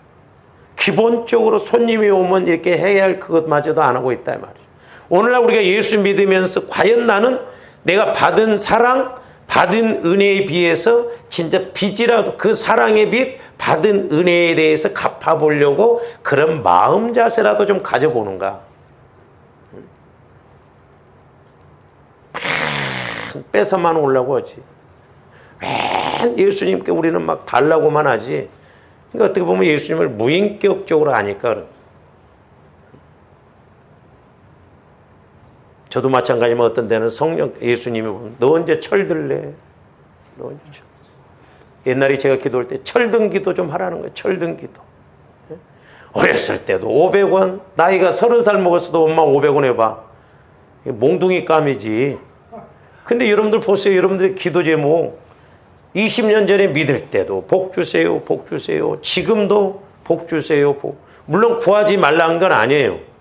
기본적으로 손님이 오면 이렇게 해야 할 그것마저도 안 하고 있다 말이죠. 오늘날 우리가 예수 믿으면서 과연 나는 내가 받은 사랑 받은 은혜에 비해서 진짜 빚이라도 그 사랑의 빚 받은 은혜에 대해서 갚아보려고 그런 마음 자세라도 좀 가져보는가. 뺏어만 오려고 하지. 예수님께 우리는 막 달라고만 하지. 그러니까 어떻게 보면 예수님을 무인격적으로 아니까 그래. 저도 마찬가지지만 어떤 데는 성령 예수님이 보면 너 언제 철들래? 너 언제 철? 옛날에 제가 기도할 때 철든 기도 좀 하라는 거예요. 철든 기도. 어렸을 때도 500원 나이가 30살 먹었어도 엄마 500원 해봐. 몽둥이 감이지. 근데 여러분들 보세요. 여러분들의 기도 제목 20년 전에 믿을 때도 복 주세요. 복 주세요. 지금도 복 주세요. 복. 물론 구하지 말라는 건 아니에요.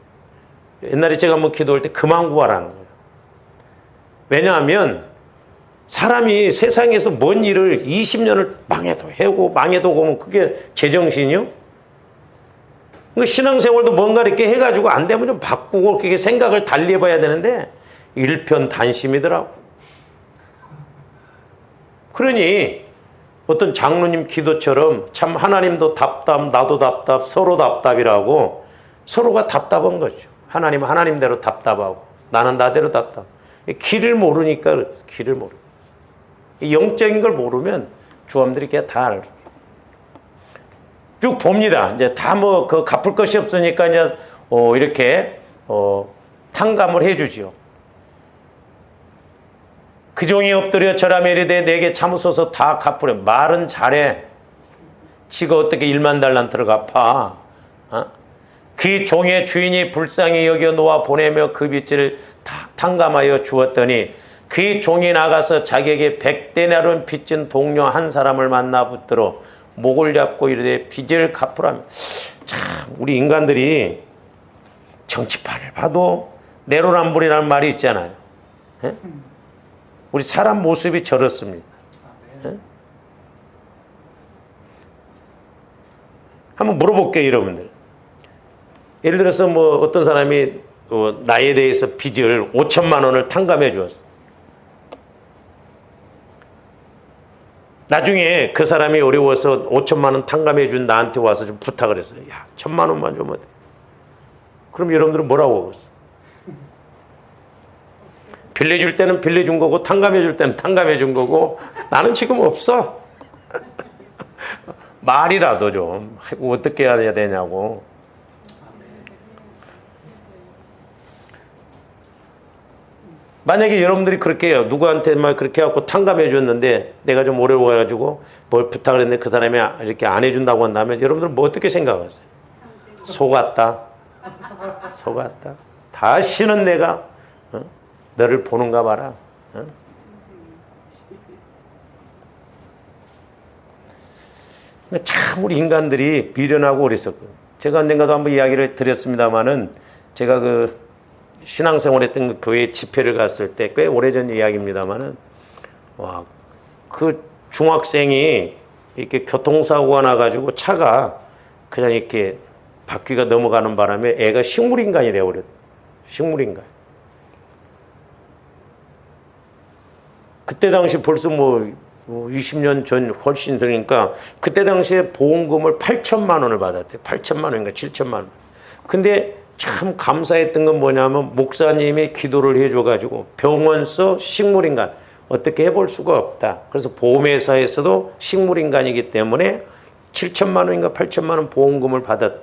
옛날에 제가 한번 기도할 때 그만 구하라는 거예요. 왜냐하면 사람이 세상에서 뭔 일을 20년을 망해도 해고 망해도 보면 그게 제정신이요? 그러니까 신앙생활도 뭔가 이렇게 해가지고 안 되면 좀 바꾸고 그렇게 생각을 달리 해봐야 되는데 일편단심이더라고. 그러니 어떤 장로님 기도처럼 참 하나님도 답답, 나도 답답, 서로 답답이라고 서로가 답답한 거죠. 하나님은 하나님대로 답답하고 나는 나대로 답답. 길을 모르니까 길을 모르고 영적인 걸 모르면 조함들이 그냥 다 알죠. 쭉 봅니다. 이제 다 뭐 그 갚을 것이 없으니까 이제 이렇게 탕감을 해주지요. 그 종이 엎드려 절하며 이르되 내게 참으소서 다 갚으려. 말은 잘해. 지가 어떻게 1만 달란트를 갚아. 그 종의 주인이 불쌍히 여겨 놓아 보내며 그 빚을 다 탕감하여 주었더니 그 종이 나가서 자기에게 100데나리온 빚진 동료 한 사람을 만나 붙들어 목을 잡고 이르되 빚을 갚으라며. 참 우리 인간들이 정치판을 봐도 내로남불이라는 말이 있잖아요. 에? 우리 사람 모습이 저렇습니다. 에? 한번 물어볼게요, 여러분들. 예를 들어서 뭐 어떤 사람이 나에 대해서 빚을 5천만 원을 탕감해 주었어. 나중에 그 사람이 어려워서 5천만 원 탕감해 준 나한테 와서 좀 부탁을 했어요. 야, 1,000만 원만 좀 어때? 그럼 여러분들은 뭐라고 하겠어요? 빌려줄 때는 빌려준 거고 탕감해 줄 때는 탕감해 준 거고 나는 지금 없어. 말이라도 좀 어떻게 해야 되냐고. 만약에 여러분들이 그렇게 해요. 누구한테 막 그렇게 해갖고 탕감해 줬는데 내가 좀 어려워가지고 뭘 부탁을 했는데 그 사람이 이렇게 안 해준다고 한다면 여러분들은 뭐 어떻게 생각하세요? 속았다. 속았다. 다시는 내가 너를 보는가 봐라. 참 우리 인간들이 미련하고 어리석고 제가 언젠가도 한번 이야기를 드렸습니다마는 제가 그 신앙생활했던 그 교회 집회를 갔을 때 꽤 오래전 이야기입니다마는 와, 그 중학생이 이렇게 교통사고가 나가지고 차가 그냥 이렇게 바퀴가 넘어가는 바람에 애가 식물인간이 되어버렸다. 식물인간. 그때 당시 벌써 뭐 20년 전 훨씬 되니까 그때 당시에 보험금을 8천만 원을 받았대. 8천만 원인가 7천만 원. 근데 참 감사했던 건 뭐냐면 목사님이 기도를 해줘가지고 병원서 식물인간 어떻게 해볼 수가 없다. 그래서 보험회사에서도 식물인간이기 때문에 7천만 원인가 8천만 원 보험금을 받았다.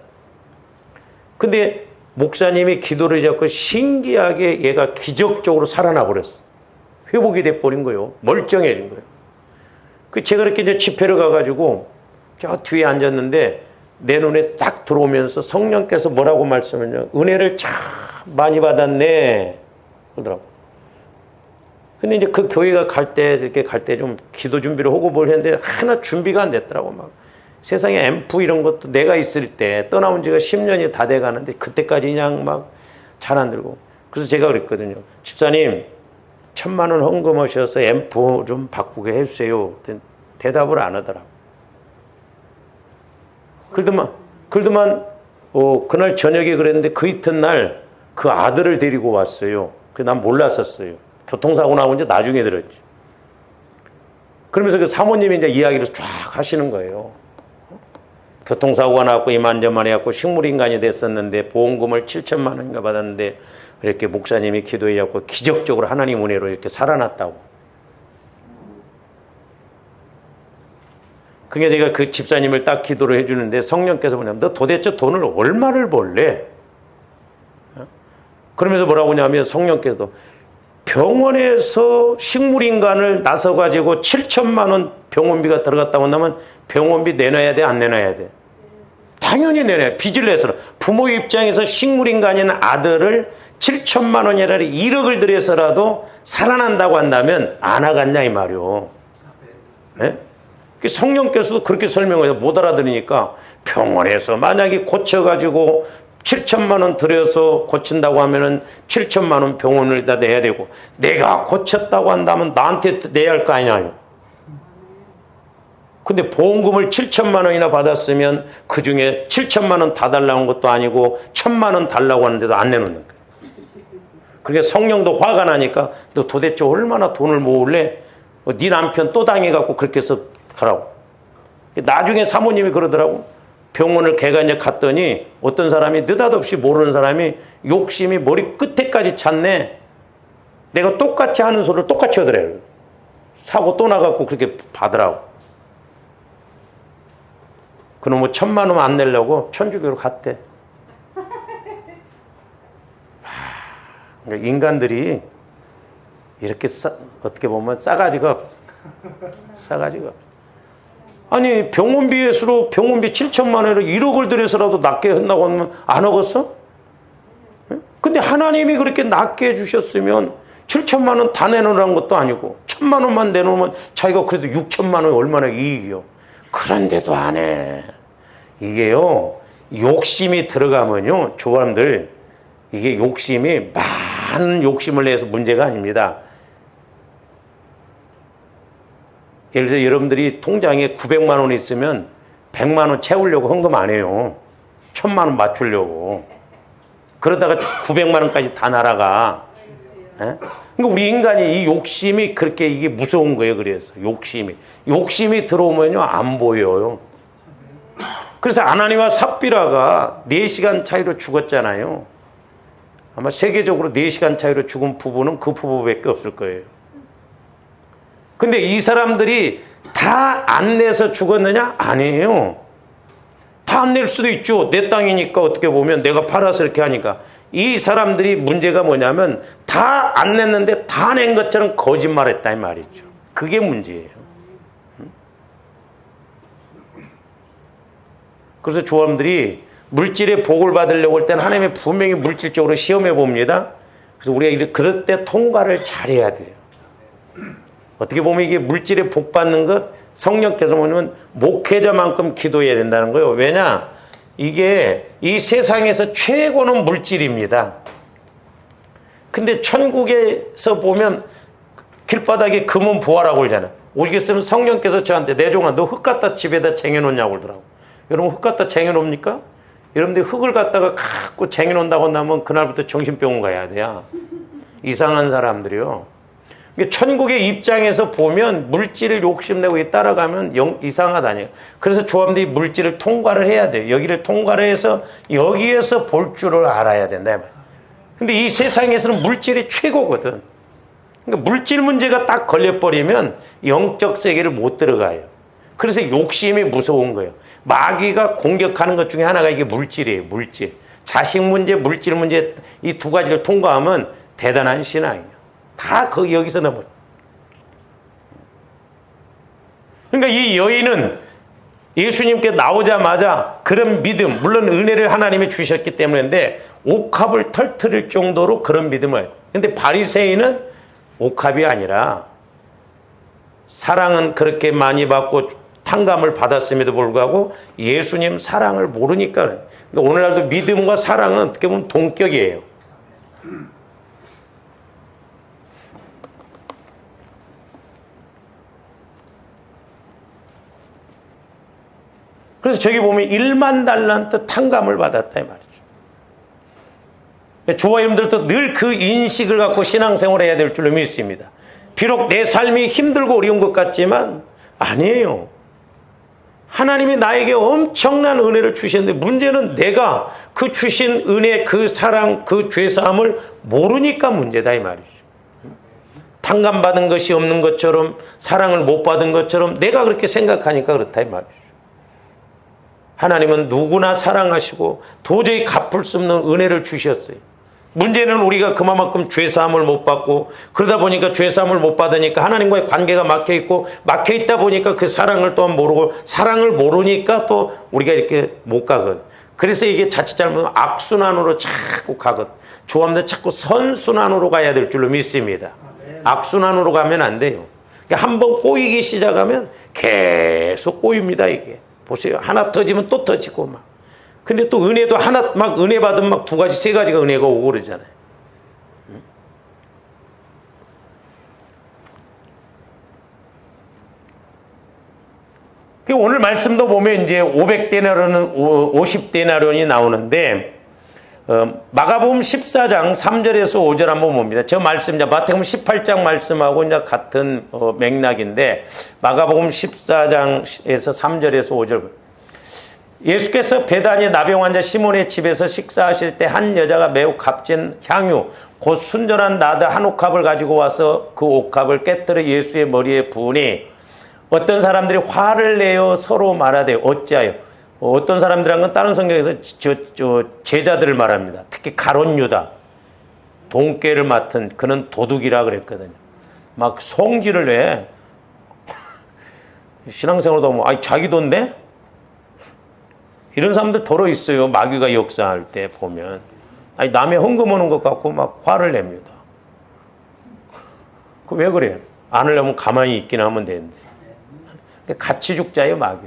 근데 목사님이 기도를 해줬고 신기하게 얘가 기적적으로 살아나 버렸어. 회복이 돼버린 거예요. 멀쩡해진 거예요. 그 제가 그렇게 이제 집회를 가가지고 저 뒤에 앉았는데 내 눈에 딱 들어오면서 성령께서 뭐라고 말씀하냐. 은혜를 참 많이 받았네. 그러더라고. 근데 이제 그 교회가 갈 때, 이렇게 갈 때 좀 기도 준비를 하고 뭘 했는데 하나 준비가 안 됐더라고. 막 세상에 앰프 이런 것도 내가 있을 때 떠나온 지가 10년이 다 돼 가는데 그때까지 그냥 막 잘 안 들고. 그래서 제가 그랬거든요. 집사님, 1,000만 원 헌금하셔서 앰프 좀 바꾸게 해주세요. 대답을 안 하더라고. 그러더만, 그날 저녁에 그랬는데 그 이튿날 그 아들을 데리고 왔어요. 난 몰랐었어요. 교통사고 나온 지 나중에 들었지. 그러면서 그 사모님이 이제 이야기를 쫙 하시는 거예요. 교통사고가 나고 이만저만 해갖고 식물인간이 됐었는데 보험금을 7천만 원인가 받았는데 이렇게 목사님이 기도해갖고 기적적으로 하나님 은혜로 이렇게 살아났다고. 그게 제가 그 집사님을 딱 기도를 해주는데 성령께서 뭐냐면 너 도대체 돈을 얼마를 벌래? 그러면서 뭐라고 하냐면 성령께서 병원에서 식물인간을 나서가지고 7천만 원 병원비가 들어갔다고 한다면 병원비 내놔야 돼? 안 내놔야 돼? 당연히 내놔야 돼. 빚을 내서 부모 입장에서 식물인간인 아들을 7천만 원이라도 1억을 들여서라도 살아난다고 한다면 안 하겠냐 이 말이오. 네? 성령께서도 그렇게 설명해서 못 알아들으니까 병원에서 만약에 고쳐가지고 7천만 원 들여서 고친다고 하면은 7천만 원 병원을 다 내야 되고 내가 고쳤다고 한다면 나한테 내야 할 거 아니냐. 근데 보험금을 7천만 원이나 받았으면 그 중에 7천만 원 다 달라는 것도 아니고 1,000만 원 달라고 하는데도 안 내놓는 거예요. 그러니까 성령도 화가 나니까 너 도대체 얼마나 돈을 모을래? 네 남편 또 당해갖고 그렇게 해서 가라고. 나중에 사모님이 그러더라고. 병원을 걔가 이제 갔더니 어떤 사람이 느닷없이 모르는 사람이 욕심이 머리 끝에까지 찼네. 내가 똑같이 하는 소리를 똑같이 하더래요. 사고 또 나갖고 그렇게 받으라고. 그놈은 1,000만 원 안 내려고 천주교로 갔대. 그러니까 인간들이 이렇게 어떻게 보면 싸가지가 없어. 싸가지가 없어. 아니 병원비 7천만 원을 1억을 들여서라도 낫게 한다고 하면 안 하겠어? 근데 하나님이 그렇게 낫게 해주셨으면 7천만 원 다 내놓으라는 것도 아니고 1,000만 원만 내놓으면 자기가 그래도 6천만 원이 얼마나 이익이요. 그런데도 안 해. 이게요, 욕심이 들어가면요, 조합들, 이게 욕심이 많은 욕심을 내서 문제가 아닙니다. 예를 들어 여러분들이 통장에 900만 원 있으면 100만 원 채우려고 헌금 안 해요. 1,000만 원 맞추려고. 그러다가 900만 원까지 다 날아가. 예? 그러니까 우리 인간이 이 욕심이 그렇게 이게 무서운 거예요. 그래서 욕심이 들어오면요 안 보여요. 그래서 아나니와 삽비라가 4시간 차이로 죽었잖아요. 아마 세계적으로 4시간 차이로 죽은 부부는 그 부부밖에 없을 거예요. 근데 이 사람들이 다 안 내서 죽었느냐? 아니에요. 다 안 낼 수도 있죠. 내 땅이니까 어떻게 보면 내가 팔아서 이렇게 하니까. 이 사람들이 문제가 뭐냐면 다 안 냈는데 다 낸 것처럼 거짓말했다 이 말이죠. 그게 문제예요. 그래서 조합들이 물질의 복을 받으려고 할 때는 하나님의 분명히 물질적으로 시험해 봅니다. 그래서 우리가 그럴 때 통과를 잘해야 돼요. 어떻게 보면 이게 물질의 복 받는 것, 성령께서 보면 목회자만큼 기도해야 된다는 거예요. 왜냐? 이게 이 세상에서 최고는 물질입니다. 근데 천국에서 보면 길바닥에 금은 보화라고 그러잖아요. 오시겠으면 성령께서 저한테 내 종아 너 흙 갖다 집에다 쟁여놓냐고 그러더라고. 여러분 흙 갖다 쟁여놓습니까? 여러분들이 흙을 갖다가 갖고 쟁여놓는다고 하면 그날부터 정신병원 가야 돼요. 이상한 사람들이요. 천국의 입장에서 보면 물질을 욕심내고 따라가면 이상하다니요. 그래서 조합들이 물질을 통과를 해야 돼요. 여기를 통과를 해서 여기에서 볼 줄을 알아야 된다. 근데 이 세상에서는 물질이 최고거든. 그러니까 물질 문제가 딱 걸려버리면 영적 세계를 못 들어가요. 그래서 욕심이 무서운 거예요. 마귀가 공격하는 것 중에 하나가 이게 물질이에요. 물질. 자식 문제, 물질 문제 이 두 가지를 통과하면 대단한 신앙이에요. 다 여기서 넘어. 그러니까 이 여인은 예수님께 나오자마자 그런 믿음, 물론 은혜를 하나님이 주셨기 때문인데 옥합을 털트릴 정도로 그런 믿음을. 근데 바리새인은 옥합이 아니라 사랑은 그렇게 많이 받고 탕감을 받았음에도 불구하고 예수님 사랑을 모르니까. 그러니까 오늘날도 믿음과 사랑은 어떻게 보면 동격이에요. 그래서 저기 보면 1만 달란트 탕감을 받았다 이 말이죠. 저와 여러분들도 늘 그 인식을 갖고 신앙생활을 해야 될 줄로 믿습니다. 비록 내 삶이 힘들고 어려운 것 같지만 아니에요. 하나님이 나에게 엄청난 은혜를 주셨는데 문제는 내가 그 주신 은혜, 그 사랑, 그 죄사함을 모르니까 문제다 이 말이죠. 탕감받은 것이 없는 것처럼 사랑을 못 받은 것처럼 내가 그렇게 생각하니까 그렇다 이 말이죠. 하나님은 누구나 사랑하시고 도저히 갚을 수 없는 은혜를 주셨어요. 문제는 우리가 그만큼 죄사함을 못 받고 그러다 보니까 죄사함을 못 받으니까 하나님과의 관계가 막혀있고 막혀있다 보니까 그 사랑을 또 모르고 사랑을 모르니까 또 우리가 이렇게 못 가거든. 그래서 이게 자칫 잘못하면 악순환으로 자꾸 가거든. 조합들 자꾸 선순환으로 가야 될 줄로 믿습니다. 악순환으로 가면 안 돼요. 그러니까 한번 꼬이기 시작하면 계속 꼬입니다 이게. 보세요. 하나 터지면 또 터지고 막. 근데 또 은혜도 하나 막 은혜 받으면 막 2가지, 3가지가 은혜가 오고 그러잖아요. 오늘 말씀도 보면 이제 500데나리온은 50데나리온이 나오는데 마가복음 14장 3절에서 5절 한번 봅니다. 저 말씀 이제 마태복음 18장 말씀하고 이제 같은 맥락인데 마가복음 14장에서 3절에서 5절. 예수께서 베다니 나병 환자 시몬의 집에서 식사하실 때 한 여자가 매우 값진 향유 곧 순전한 나드 한 옥합을 가지고 와서 그 옥합을 깨뜨려 예수의 머리에 부으니 어떤 사람들이 화를 내어 서로 말하되 어찌하여 어떤 사람들한 건 다른 성경에서 제자들을 말합니다. 특히 가룟 유다 돈깨를 맡은 그는 도둑이라 그랬거든요. 막 성질을 내. 신앙생활도 뭐 자기 돈 내? 이런 사람들 더러 있어요. 마귀가 역사할 때 보면 남의 헌금 오는 것 같고 막 화를 냅니다. 그 왜 그래요? 안 하려면 가만히 있긴 하면 되는데 같이 죽자요 마귀.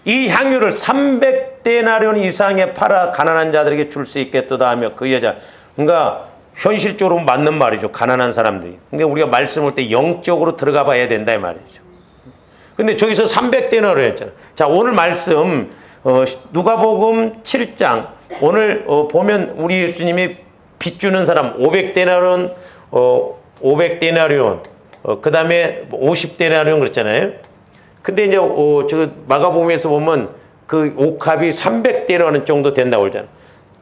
이 향유를 300데나리온 이상에 팔아 가난한 자들에게 줄 수 있겠도다 하며 그 여자, 그러니까 현실적으로 맞는 말이죠. 가난한 사람들이. 근데 우리가 말씀 올 때 영적으로 들어가 봐야 된다 이 말이죠. 근데 저기서 300데나리온 했잖아. 자, 오늘 말씀 누가복음 7장 오늘 보면 우리 예수님이 빚주는 사람 500데나리온 500데나리온 그 다음에 50데나리온 그랬잖아요. 근데 이제 저 마가복음에서 보면 그 옥합이 300데나리온 정도 된다고 그러잖아요.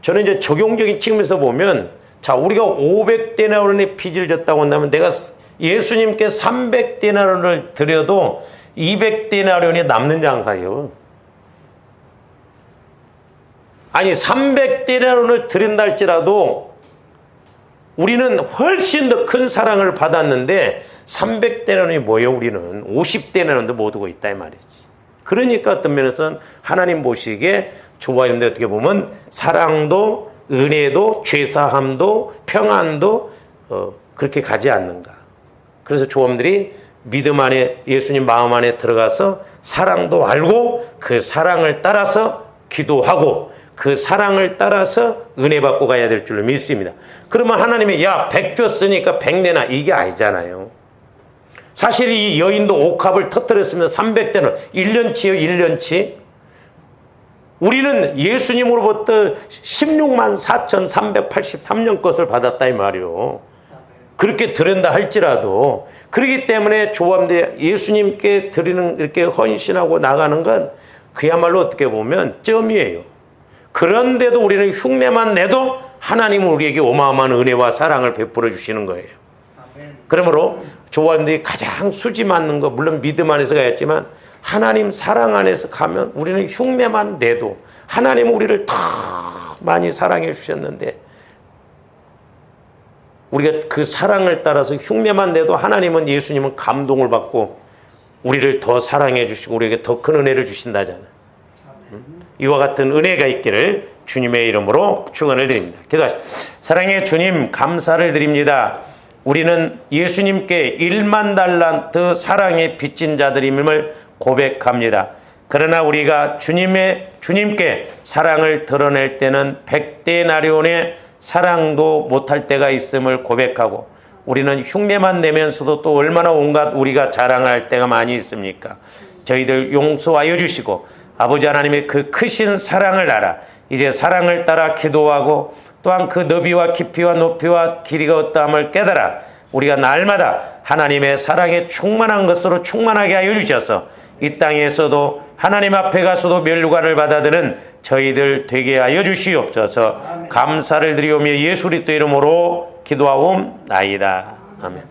저는 이제 적용적인 측면에서 보면 자, 우리가 500데나리온의 빚을 졌다고 한다면 내가 예수님께 300데나리온을 드려도 200데나리온이 남는 장사예요. 아니 300데나리온을 드린다 할지라도 우리는 훨씬 더 큰 사랑을 받았는데 300데나리온이 뭐예요? 우리는 50데나리온도 못 오고 있다 이 말이지. 그러니까 어떤 면에서는 하나님 보시기에 좋아하는데 어떻게 보면 사랑도 은혜도 죄사함도 평안도 그렇게 가지 않는가. 그래서 조원들이 믿음 안에 예수님 마음 안에 들어가서 사랑도 알고 그 사랑을 따라서 기도하고 그 사랑을 따라서 은혜 받고 가야 될 줄로 믿습니다. 그러면 하나님이 100 줬으니까 100 내놔 이게 아니잖아요. 사실 이 여인도 옥합을 터뜨렸습니다. 300대는 1년치요 1년치. 우리는 예수님으로부터 16만 4,383년 것을 받았다 이 말이요. 그렇게 드린다 할지라도 그렇기 때문에 조함들이 예수님께 드리는 이렇게 헌신하고 나가는 건 그야말로 어떻게 보면 점이에요. 그런데도 우리는 흉내만 내도 하나님은 우리에게 어마어마한 은혜와 사랑을 베풀어 주시는 거예요. 그러므로 조함들이 가장 수지 맞는 거 물론 믿음 안에서 가야지만 하나님 사랑 안에서 가면 우리는 흉내만 내도 하나님은 우리를 더 많이 사랑해 주셨는데 우리가 그 사랑을 따라서 흉내만 내도 하나님은 예수님은 감동을 받고 우리를 더 사랑해 주시고 우리에게 더 큰 은혜를 주신다잖아요. 이와 같은 은혜가 있기를 주님의 이름으로 축원을 드립니다. 기도하시죠. 사랑의 주님 감사를 드립니다. 우리는 예수님께 1만 달란트 사랑에 빚진 자들임을 고백합니다. 그러나 우리가 주님께 사랑을 드러낼 때는 100데나리온의 사랑도 못할 때가 있음을 고백하고 우리는 흉내만 내면서도 또 얼마나 온갖 우리가 자랑할 때가 많이 있습니까? 저희들 용서하여 주시고 아버지 하나님의 그 크신 사랑을 알아 이제 사랑을 따라 기도하고 또한 그 너비와 깊이와 높이와 길이가 어떠함을 깨달아 우리가 날마다 하나님의 사랑에 충만한 것으로 충만하게 하여 주셔서 이 땅에서도 하나님 앞에 가서도 멸류관을 받아드는 저희들 되게 하여 주시옵소서. 감사를 드리오며 예수 그리스도 이름으로 기도하옵나이다. 아멘.